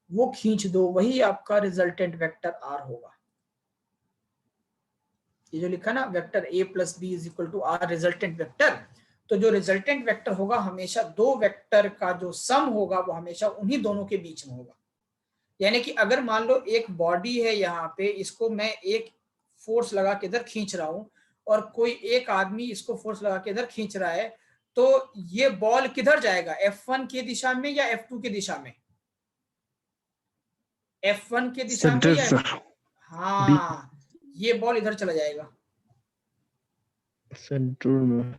वो खींच दो, वही आपका रिजल्टेंट वेक्टर आर होगा। ये जो लिखा ना vector a plus B is equal to R resultant vector, तो जो रिजल्टेंट वेक्टर होगा हमेशा दो वेक्टर का जो सम होगा वो हमेशा उन्हीं दोनों के बीच में होगा। यानी कि अगर मान लो एक बॉडी है यहाँ पे, इसको मैं एक फोर्स लगा के इधर खींच रहा हूं और कोई एक आदमी इसको फोर्स लगा के इधर खींच रहा है, तो ये बॉल किधर जाएगा, F1 की दिशा में या F2 की दिशा में? F1 की दिशा में या हाँ, ये बॉल इधर चला जाएगा, सेंटर में,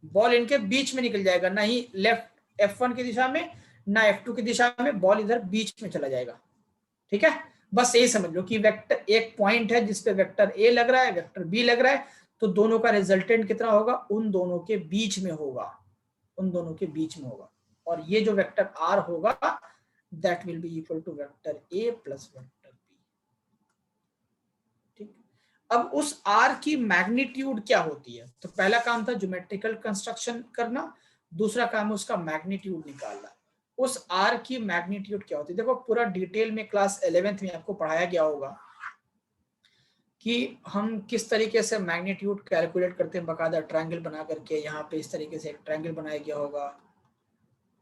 बॉल इनके बीच में निकल जाएगा, ना ही लेफ्ट F1 की दिशा में ना F2 की दिशा में, बॉल इधर बीच में चला जाएगा, ठीक है। बस यही समझ लो कि वेक्टर एक पॉइंट है जिसपे वेक्टर ए लग रहा है, वेक्टर बी लग रहा है, तो दोनों का रिजल्टेंट कितना होगा, उन दोनों के बीच में होगा, उन दोनों के बीच में होगा। और ये जो वेक्टर आर होगा that will be equal to vector A plus vector B, ठीक। अब उस आर की मैग्नीट्यूड क्या होती है, तो पहला काम था ज्योमेट्रिकल कंस्ट्रक्शन करना, दूसरा काम है उसका मैग्नीट्यूड निकालना। उस आर की मैग्नीट्यूड क्या होती है, देखो पूरा डिटेल में क्लास 11th में आपको पढ़ाया गया होगा कि हम किस तरीके से मैग्नीट्यूड कैलकुलेट करते हैं, बकायदा ट्रायंगल बना करके। यहाँ पे इस तरीके से एक ट्रायंगल बनाया गया होगा,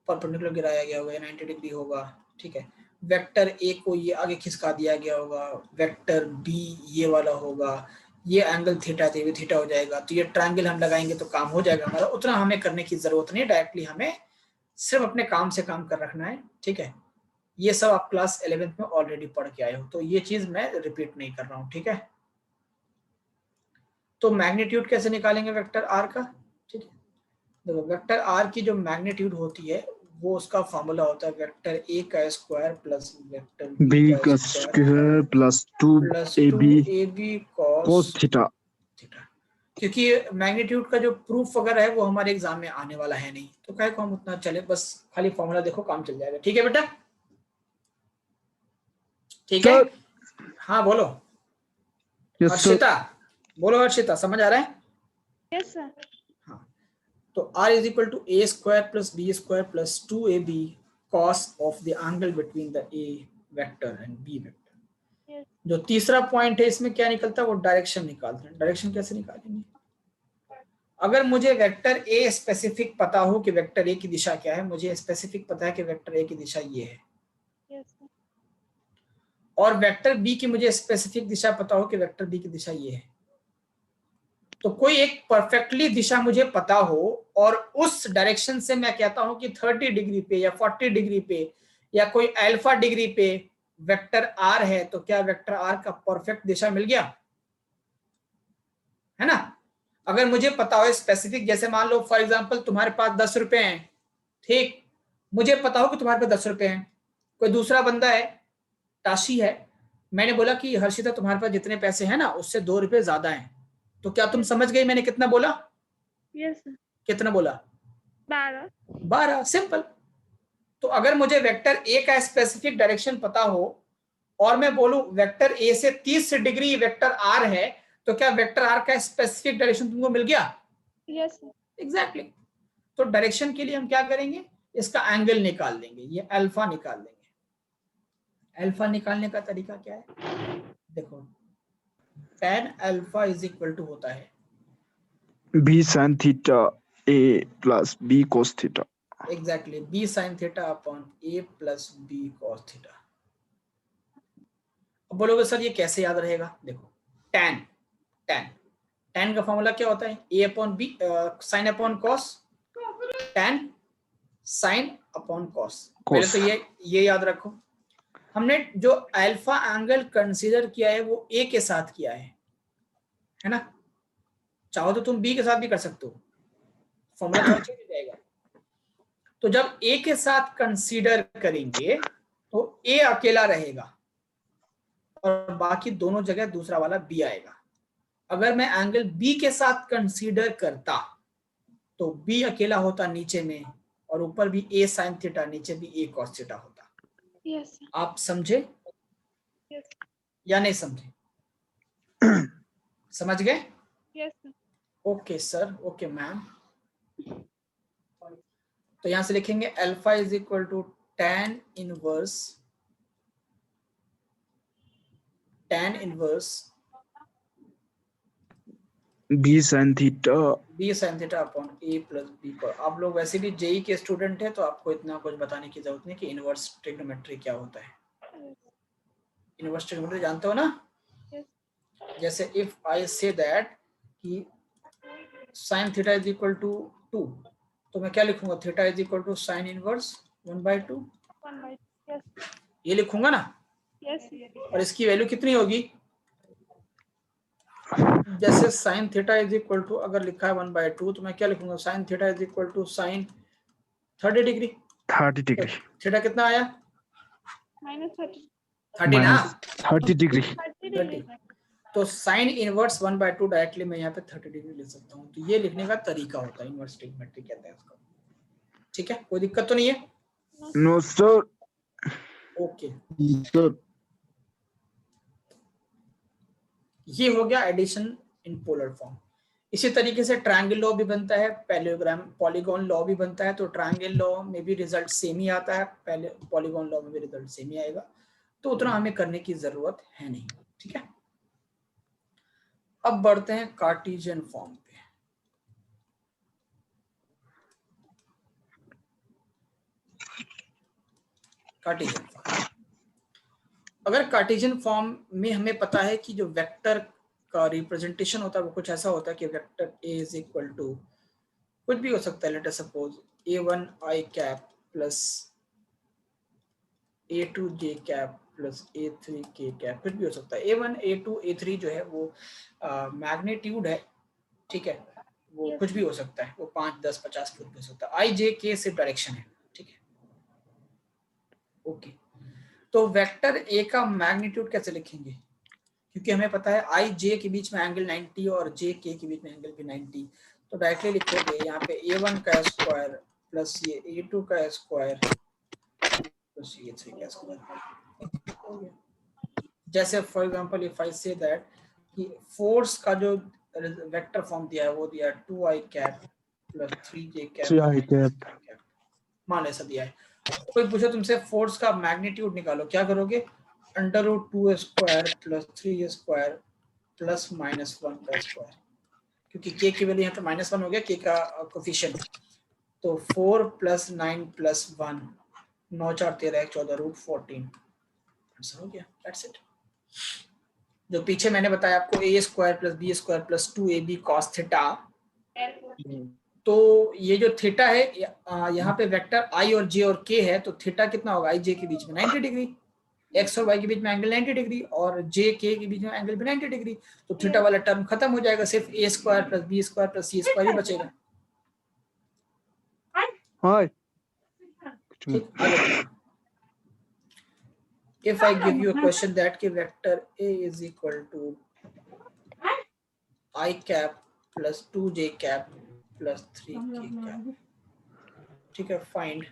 परपेंडिकुलर गिराया गया होगा, 90 डिग्री होगा, ठीक है। वेक्टर ए को ये आगे खिसका दिया गया होगा, वेक्टर बी ये वाला होगा, ये एंगल थीटा थीटा हो जाएगा, तो ये ट्रायंगल हम लगाएंगे तो काम हो जाएगा हमारा। उतना हमें करने की जरूरत नहीं, डायरेक्टली हमें सिर्फ अपने काम से काम कर रखना है, ठीक है। ये सब आप क्लास 11th में ऑलरेडी पढ़ के आए हो, तो ये चीज मैं रिपीट नहीं कर रहा हूं, ठीक है। तो मैग्नीट्यूड कैसे निकालेंगे वेक्टर आर का, ठीक है। देखो वेक्टर आर की जो मैग्नीट्यूड होती है वो उसका फॉर्मूला होता है वेक्टर ए का स्क्वायर प्लस वेक्टर बी का square plus 2ab cos theta. क्योंकि मैग्नीट्यूड का जो प्रूफ वगैरह है वो हमारे एग्जाम में आने वाला है नहीं, तो क्या को हम उतना चले, बस खाली फॉर्मूला देखो काम चल जाएगा, ठीक है बेटा, ठीक है। हाँ बोलो हर्षिता, बोलो हर्षिता, समझ आ रहा है? Yes sir. हाँ, तो r is equal to A square plus B square plus 2ab cos of the angle between the A vector and B vector. जो तीसरा पॉइंट है इसमें क्या निकलता है, वो डायरेक्शन निकालते हैं। डायरेक्शन कैसे निकालेंगे, अगर मुझे वेक्टर ए स्पेसिफिक पता हो कि वेक्टर ए की दिशा क्या है, मुझे स्पेसिफिक पता है कि वेक्टर ए की दिशा ये है, और वेक्टर बी की मुझे स्पेसिफिक दिशा पता हो कि वेक्टर बी की दिशा ये है, तो कोई एक परफेक्टली दिशा मुझे पता हो और उस डायरेक्शन से मैं कहता हूं कि 30 डिग्री पे या 40 डिग्री पे या कोई अल्फा डिग्री पे वेक्टर आर है, तो क्या वेक्टर आर का परफेक्ट दिशा मिल गया, है ना। अगर मुझे पता हो स्पेसिफिक, जैसे मान लो फॉर एग्जांपल तुम्हारे पास 10 रुपए हैं, ठीक, मुझे पता हो कि तुम्हारे पास 10 रुपए हैं, कोई दूसरा बंदा है ताशी है, मैंने बोला कि हर्षिता तुम्हारे पास जितने पैसे हैं ना उससे 2 रुपए ज्यादा हैं, तो क्या तुम समझ गई मैंने कितना बोला? Yes sir. कितना बोला? 12। सिंपल। तो अगर मुझे वेक्टर ए का स्पेसिफिक डायरेक्शन पता हो और मैं बोलूं वेक्टर ए से 30 डिग्री वेक्टर आर है, तो क्या वेक्टर आर का स्पेसिफिक डायरेक्शन तुमको मिल गया? Yes sir. एग्जैक्टली। तो डायरेक्शन के लिए हम क्या करेंगे, इसका एंगल निकाल लेंगे, ये अल्फा निकाल लेंगे। अल्फा निकालने का तरीका क्या है, देखो tan alpha is equal to होता है B sin theta A plus B cos theta. Exactly b sin theta upon a plus b cos theta. अब बोलोगे सर ये कैसे याद रहेगा? देखो tan tan tan का फॉर्मूला क्या होता है? a upon b sin upon cos, tan sin upon cos। पहले तो ये याद रखो, हमने जो अल्फा एंगल कंसीडर किया है वो a के साथ किया है ना? चाहो तो तुम b के साथ भी कर सकते हो, फॉर्मूला थोड़ा चेंज हो जाएगा। तो जब a के साथ कंसीडर करेंगे तो a अकेला रहेगा और बाकी दोनों जगह दूसरा वाला b आएगा। अगर मैं एंगल b के साथ कंसीडर करता तो b अकेला होता नीचे में और ऊपर भी a sin थीटा, नीचे भी a cos थीटा होता। Yes, sir. आप समझे Yes. या नहीं समझे? समझ गए? Yes, sir. Okay sir, okay ma'am. तो यहां से लिखेंगे alpha is equal to tan inverse B sin theta b sin theta upon a plus b cos। आप लोग वैसे भी जेई के स्टूडेंट हैं तो आपको इतना कुछ बताने की जरूरत नहीं कि इनवर्स ट्रिग्नोमेट्री क्या होता है। इनवर्स ट्रिग्नोमेट्री जानते हो ना? Yes. जैसे इफ आई से दैट कि sin theta is equal to 2 तो मैं क्या लिखूंगा? Theta is equal to sin inverse 1/2। 1/2. Yes. ये लिखूंगा ना? Yes. Yes. और इसकी वैल्यू कितनी होगी? जैसे sin theta is equal to अगर लिखा है 1/2 तो मैं क्या लिखूंगा? sin theta is equal to sin 30 degree. 30 degree. Theta कितना आया? -30. 30 ना? 30 degree. 30 degree. तो sin इनवर्स 1/2 डायरेक्टली मैं यहाँ पे 30 डिग्री ले सकता हूँ। तो ये लिखने का तरीका होता है, इनवर्स ट्रिग्नोमेट्री कहते हैं उसको। ठीक है, कोई दिक्कत तो नहीं है? No sir. ओके, sir, ये हो गया एडिशन इन पोलर फॉर्म। इसी तरीके से ट्रायंगल लॉ भी बनता है, पॉलीगॉन लॉ भी बनता है। तो ट्रायंगल लॉ में भी रिजल्ट सेम ही आता है, पहले पॉलीगॉन लॉ में भी रिजल्ट सेम ही आएगा, तो उतना हमें करने की जरूरत है नहीं। ठीक है, अब बढ़ते हैं कार्टेशियन फॉर्म पे। कार्टेशियन फॉर्म, अगर कार्टेशियन फॉर्म में हमें पता है कि जो वेक्टर का रिप्रेजेंटेशन होता है वो कुछ ऐसा होता है कि vector a is equal to कुछ भी हो सकता है, let us suppose a1 i cap plus a2 j cap plus a3 k cap, कुछ भी हो सकता है। a1 a2 a3 जो है वो मैग्नीट्यूड है, ठीक है, वो कुछ भी हो सकता है, वो 5 10 50 कुछ भी हो सकता है। i j k सिर्फ डायरेक्शन है, ठीक है, ओके। तो वेक्टर a का मैग्नीट्यूड कैसे लिखेंगे? क्योंकि हमें पता है i j के बीच में एंगल 90 और j k के बीच में एंगल भी 90, तो डायरेक्टली लिखोगे यहाँ पे a1 का स्क्वायर प्लस ये a2 का स्क्वायर प्लस a3 का स्क्वायर। जैसे for example if I say that कि फोर्स का जो वेक्टर फॉर्म दिया है वो दिया है 2i cap plus 3j cap 3i cap. मान ऐसा दिया है। कोई पूछे तुमसे फोर्स का मैग्नीट्यूड निकालो, क्या करोगे? √2 स्क्वायर प्लस 3 स्क्वायर प्लस -1 का स्क्वायर, क्योंकि k की वैल्यू यहाँ पे -1 हो गया, k का कोफिशिएंट। तो 4 + 9 + 1 9 4 13 14 √14 आंसर हो गया। That's it. जो पीछे मैंने बताया आपको a² + b² + 2ab cos theta, तो ये जो थीटा है यहाँ पे वेक्टर i और j और k है, तो थीटा कितना होगा? i j के बीच में 90 डिग्री, x और y के बीच में एंगल 90 डिग्री और j k के बीच में एंगल भी 90 डिग्री। तो थीटा वाला टर्म खत्म हो जाएगा, सिर्फ a² + b² + c² ही बचेगा। Hi. ठीक, आगे if I give you a question that कि vector a is equal to I cap plus 2j cap plus 3k cap, ठीक है, find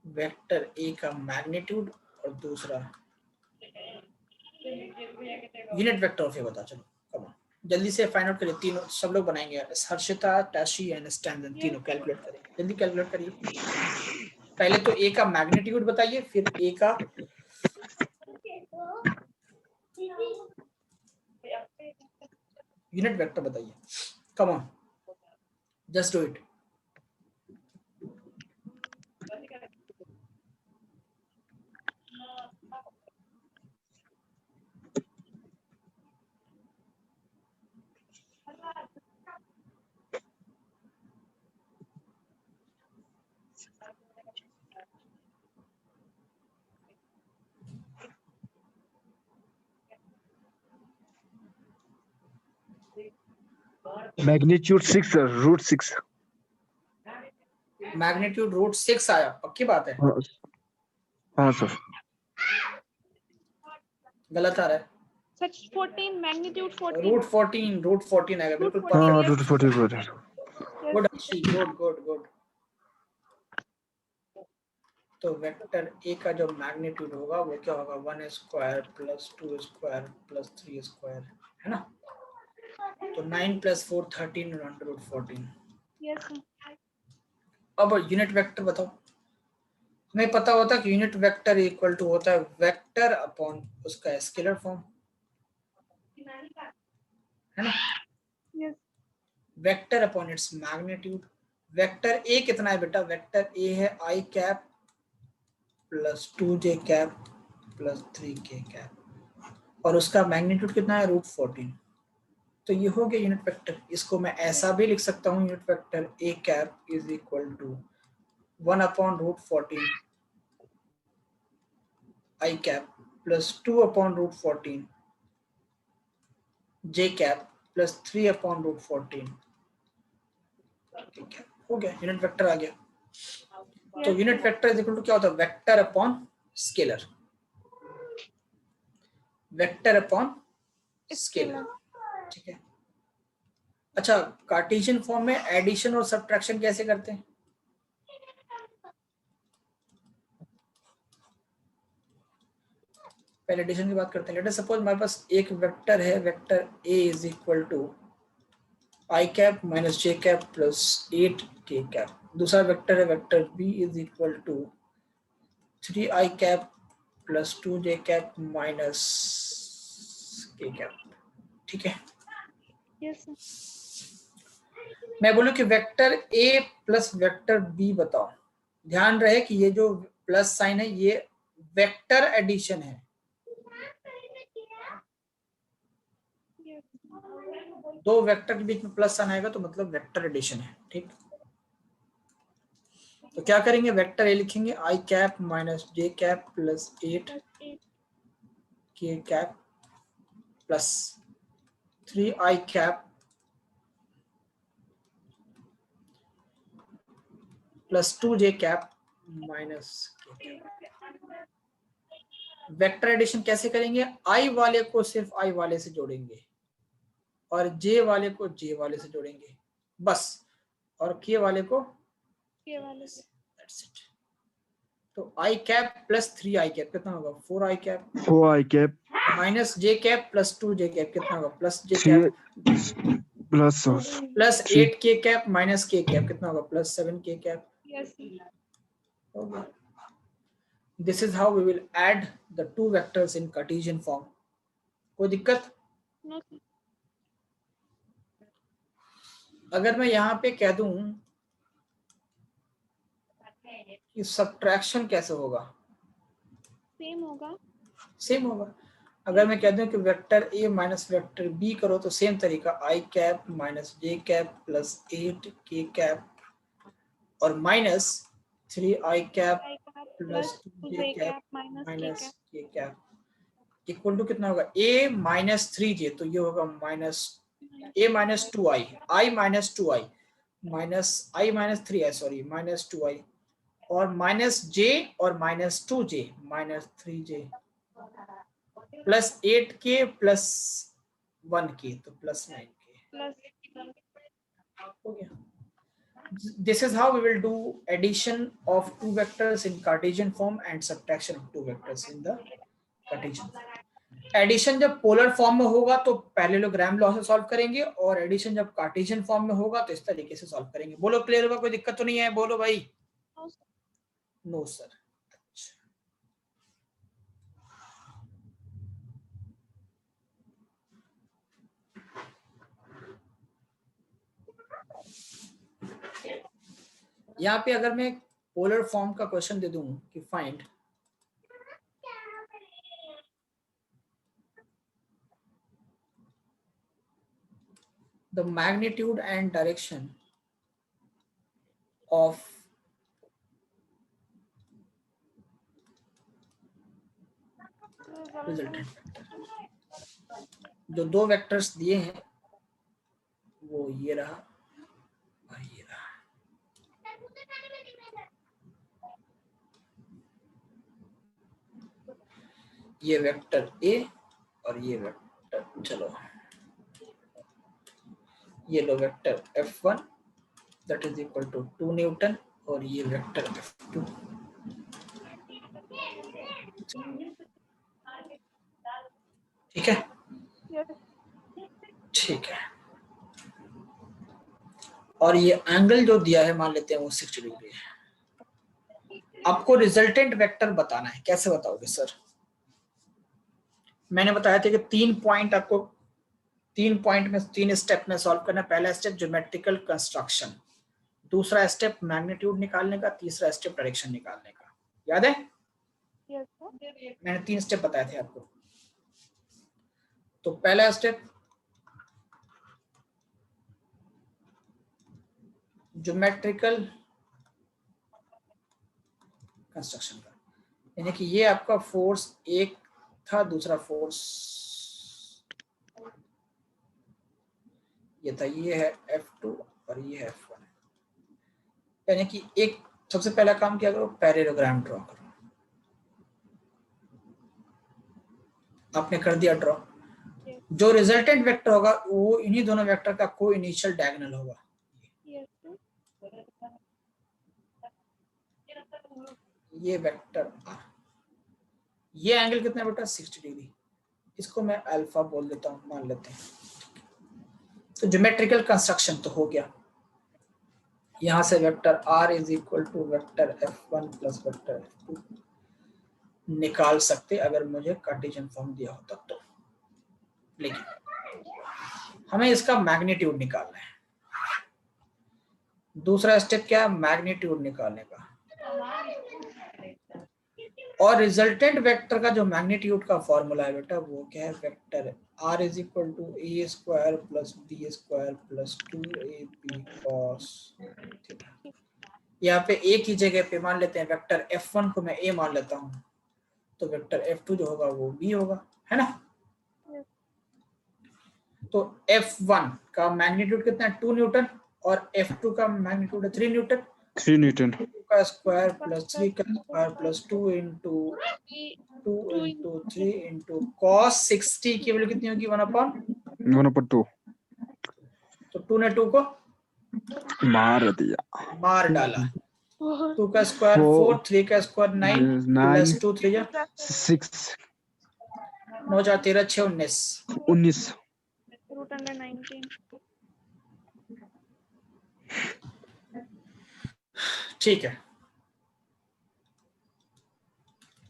वेक्टर a का मैग्नीट्यूड और दूसरा यूनिट वेक्टर ऑफ ए बता। चलो कम ऑन, जल्दी से फाइंड आउट करिए, तीनों सब लोग बनाएंगे, हर्षिता, टैशी एंड स्टैंडन, तीनों कैलकुलेट करिए, जल्दी कैलकुलेट करिए। पहले तो a का मैग्नीट्यूड बताइए, फिर a का यूनिट वेक्टर बताइए, come on, just do it. Magnitude 6 sir, root 6. Magnitude root 6 आया, पक्की बात है? हाँ सर। गलत आ रहा है। सच 14 मैग्नीट्यूड 14 रूट 14 आएगा, बिल्कुल Root हाँ परफेक्ट। root 40 गुड अच्छी, गुड गुड गुड। तो वेक्टर ए का जो मैग्नीट्यूड होगा वो क्या होगा, 1 square plus 2 square plus 3 square, है ना? तो 9 plus 4 13 under root 14। Yes sir. अब यूनिट वेक्टर बताओ। हमें पता होता है कि यूनिट वेक्टर इक्वल टू होता है वेक्टर अपॉन उसका स्केलर फॉर्म, है ना? Yes vector upon its magnitude. Vector A कितना है बेटा? वेक्टर ए है I cap plus 2j cap plus 3k cap, और उसका मैग्नीट्यूड कितना है? रूट 14। तो ये हो गया यूनिट वेक्टर। इसको मैं ऐसा भी लिख सकता हूँ, unit vector A cap is equal to 1 upon root 14 I cap plus 2 upon root 14 J cap plus 3 upon root 14 K cap. हो गया, यूनिट वेक्टर आ गया। तो unit vector is equal to क्या होता है? Vector upon scalar, vector upon scalar, ठीक है। अच्छा, कार्टेशियन फॉर्म में एडिशन और सब्ट्रैक्शन कैसे करते हैं? पहले एडिशन की बात करते हैं। लेट अस सपोज हमारे पास एक वेक्टर है, vector a is equal to I cap minus J cap plus 8k cap. दूसरा वेक्टर है vector b is equal to 3i cap plus 2j cap minus k cap, ठीक है। Yes मैं बोलूं कि vector a plus vector b बताओ। ध्यान रहे कि ये जो प्लस साइन है ये वेक्टर एडिशन है। दो वेक्टर के बीच में प्लस साइन आएगा तो मतलब वेक्टर एडिशन है, ठीक। तो क्या करेंगे? वेक्टर ए लिखेंगे आई cap minus J cap plus 8 के cap plus 3i cap plus 2j cap minus के कैप। वेक्टर एडिशन कैसे करेंगे? आई वाले को सिर्फ आई वाले से जोड़ेंगे और जे वाले को जे वाले से जोड़ेंगे बस, और के वाले को वाले से। That's it. तो आई कैप प्लस 3i कैप कितना होगा? 4i cap 4i cap minus J cap plus 2j cap कितना होगा? Plus J 3 cap plus plus 3 8k cap minus k cap कितना होगा? Plus 7k cap. यस हो गया। This is how we will add the two vectors in Cartesian form. कोई दिक्कत? No अगर मैं यहाँ पे कह दूं कि सब्ट्रैक्शन कैसे होगा? सेम होगा। सेम होगा। अगर मैं कह दूं कि vector a minus vector b करो तो सेम तरीका I cap minus J cap plus 8k cap और minus 3i cap plus 2j cap minus k cap equal to कितना होगा? a माइनस 3j, तो ये होगा minus a minus 2i, i minus 2i minus i minus 3i, sorry minus 2i और minus j और minus 2j minus 3j plus 8k plus 1k तो plus 9k। हो गया। This is how we will do addition of two vectors in Cartesian form and subtraction of two vectors in the Cartesian form. Addition जब polar form में होगा तो parallelogram law से solve करेंगे और एडिशन जब कार्टेशियन फॉर्म में होगा तो इस तरीके से सॉल्व करेंगे। बोलो क्लियर होगा? कोई दिक्कत तो नहीं है? बोलो भाई। No sir. यहाँ पे अगर मैं पोलर फॉर्म का क्वेश्चन दे दूं कि find the magnitude and direction of resultant vector, जो दो वेक्टर्स दिए हैं वो ये रहा और ये रहा। ये वेक्टर ए और ये वेक्टर, चलो ये लो vector F1 that is equal to 2 newton और ये वेक्टर F2 ठीक है। ठीक है, और ये एंगल जो दिया है मान लेते हैं वो 60 डिग्री है। आपको रिजल्टेंट वेक्टर बताना है, कैसे बताओगे सर? मैंने बताया था कि 3 पॉइंट आपको 3 पॉइंट में 3 स्टेप में सॉल्व करना। पहला स्टेप ज्योमेट्रिकल कंस्ट्रक्शन, दूसरा स्टेप मैग्नीट्यूड निकालने का, तीसरा स्टेप डायरेक्शन निकालने का। याद है? Yes, sir. मैंने 3 स्टेप बताए थे आपको। तो पहला स्टेप ज्योमेट्रिकल कंस्ट्रक्शन का, यानी कि ये आपका फोर्स एक था, दूसरा फोर्स ये था, ये है F2 और ये है F1। यानी कि एक सबसे पहला काम क्या करो, पैरेललोग्राम ड्रॉ करो। आपने कर दिया ड्रॉ। जो रिजल्टेंट वेक्टर होगा वो इन्हीं दोनों वेक्टर का को इनिशियल डायगोनल होगा। Yes, sir. ये वेक्टर R, ये एंगल कितना बेटा 60 डिग्री, इसको मैं अल्फा बोल देता हूं, मान लेते हैं। तो ज्योमेट्रिकल कंस्ट्रक्शन तो हो गया। यहां से vector R is equal to vector F1 plus vector F2 निकाल सकते अगर मुझे कार्टेशियन फॉर्म दिया होता तो, लेकिन हमें इसका मैग्नीट्यूड निकालना है। दूसरा स्टेप क्या है, मैग्नीट्यूड निकालने का। और रिजल्टेंट वेक्टर का जो मैग्नीट्यूड का फॉर्मूला है बेटा वो क्या है, vector R is equal to A square plus B square plus 2ab cos theta. यहाँ पे ए की जगह पे मान लेते हैं वेक्टर F1 को मैं ए मान लेता हूँ, तो वेक्टर F2 जो होगा वो बी होगा, है ना? तो F1 का मैग्नीट्यूड कितना है 2 न्यूटन और F2 का मैग्नीट्यूड है 3 न्यूटन। 3 न्यूटन 2 का स्क्वायर प्लस 3 का square plus 2 into 3 into cos 60 की वैल्यू कितनी होगी 1/2। तो 2 ने 2 को मार दिया, मार डाला। 2 का स्क्वायर 4, 3 का स्क्वायर 9 प्लस 2 3 जा 6 9 4 13 6 19 Root under 19. ठीक है,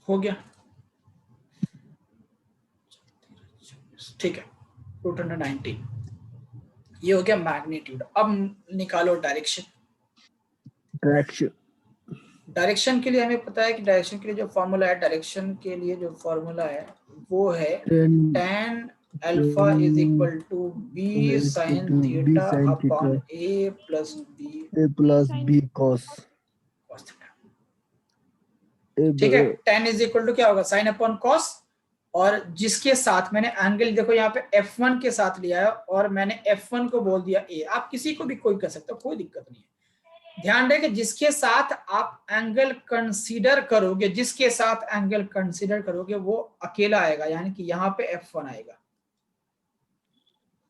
हो गया। ठीक है, रूट अंडर 19 ये हो गया मैग्नीट्यूड। अब निकालो डायरेक्शन। डायरेक्शन के लिए हमें पता है कि डायरेक्शन के लिए जो फॉर्मूला है, डायरेक्शन के लिए जो फॉर्मूला है वो है tan alpha is equal to B sine theta upon a plus B cos theta. ठीक है, tan इज इक्वल टू क्या होगा, साइन अपॉन कॉस, और जिसके साथ मैंने एंगल देखो यहाँ पे F1 के साथ लिया है और मैंने F1 को बोल दिया A। आप किसी को भी कोई कर सकते हो, कोई दिक्कत नहीं है। ध्यान रहे कि जिसके साथ आप एंगल कंसीडर करोगे, जिसके साथ एंगल कंसीडर करोगे वो अकेला आएगा, यानी कि यहाँ पे F1 आएगा,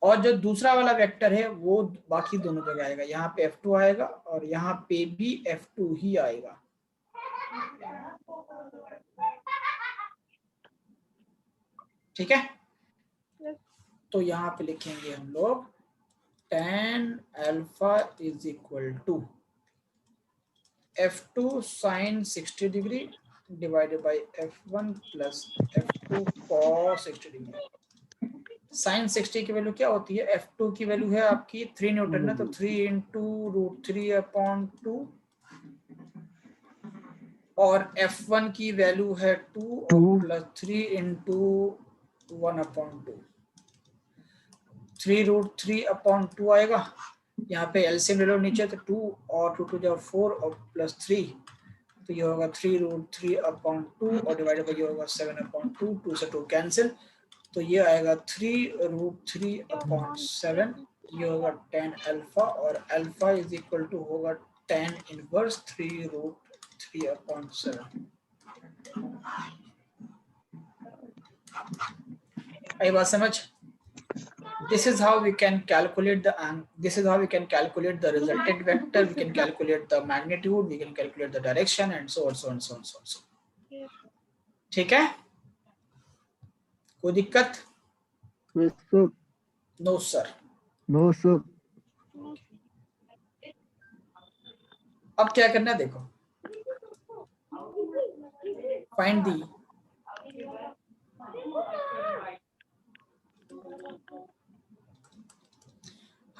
और जो दूसरा वाला वेक्टर है वो बाकी दोनों जगह आएगा। यहाँ पे F2 आएगा और यहाँ पे भी F2 ही आएगा। ठीक है, तो यहाँ पे लिखेंगे हम लोग tan alpha is equal to F2 sin 60 degree divided by F1 plus F2 cos 60 degree. sin 60 की वैल्यू क्या होती है, F2 की वैल्यू है आपकी 3 न्यूटन है, तो 3 इंटू रूट 3 अपॉन 2 और F1 की वैल्यू है 2 और 2 प्लस 3 इंटू 1/2, 3√3/2 आएगा। यहाँ पे एलसीएम ले लो नीचे, तो 2 और 2 to 4 और प्लस 3, तो ये होगा 3√3/2 और डिवाइडेड बाई ये होगा 7/2, 2 से 2 कैंसिल, तो ये आएगा 3√3/7, ये होगा tan अल्फा, और अल्फा इज इक्वल टू होगा tan इनवर्स 3√3/7। आई बात समझ? This is how we can calculate the resultant vector. We can calculate the magnitude, we can calculate the direction, and so on, so on, so on, so on, so on. ठीक है? कोई दिक्कत? Yes, sir. No sir. No, sir. अब क्या करना है देखो, find the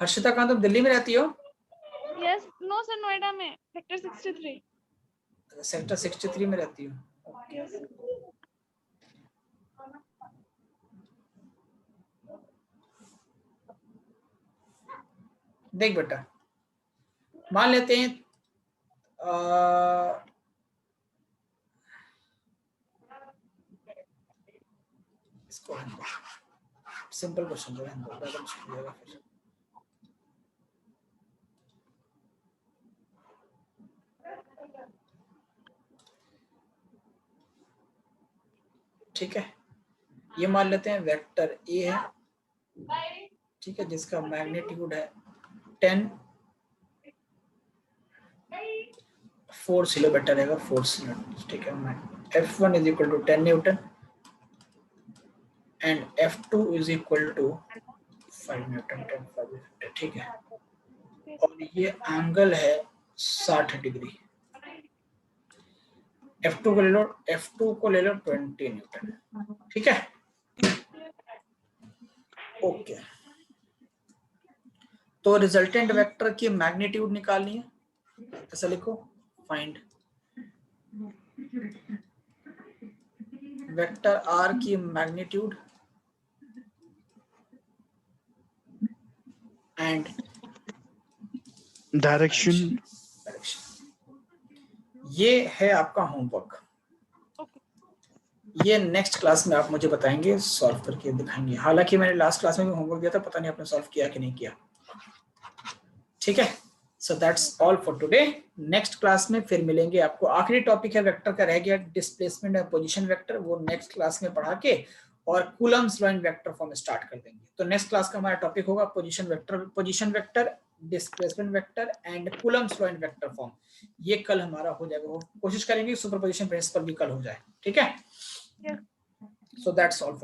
Harshita, कहाँ तुम दिल्ली में रहती हो? यस, नो सर, नोएडा में, सेक्टर 63। सेक्टर 63 में रहती हो? यस। देख बेटा, मान लेते हैं इसको सिंपल क्वेश्चन जो है फिर ठीक है। ये मान लेते हैं वेक्टर ए है, ठीक है, जिसका मैग्नीट्यूड है 10 फोर्स किलो बेटर रहेगा, फोर्स यूनिट, ठीक है। F1 is equal to 10 newton and F2 is equal to 5 newton, 10 ठीक है। और ये एंगल है 60 डिग्री। F2 को ले लो 20 न्यूटन, ठीक है। ओके, तो रिजल्टेंट वेक्टर की मैग्नीट्यूड निकालनी है, ऐसा लिखो, फाइंड वेक्टर R की मैग्नीट्यूड एंड डायरेक्शन। ये है आपका होमवर्क। ये नेक्स्ट क्लास में आप मुझे बताएंगे, सॉल्व करके दिखाएंगे। हालांकि मैंने लास्ट क्लास में भी होमवर्क दिया था, पता नहीं आपने सॉल्व किया कि नहीं किया, ठीक है। So that's all for today. Next class में फिर मिलेंगे। आपको आखिरी टॉपिक है वेक्टर का रह गया, डिस्प्लेसमेंट एंड पोजीशन वेक्टर, वो नेक्स्ट क्लास में पढ़ा के और Coulomb's law in vector form start कर देंगे। तो नेक्स्ट क्लास का हमारा टॉपिक होगा position vector, displacement vector and Coulomb's law in vector form. ये कल हमारा हो जाएगा, कोशिश करेंगे सुपरपोजिशन प्रिंसिपल भी कल हो जाए, ठीक है। So that's all.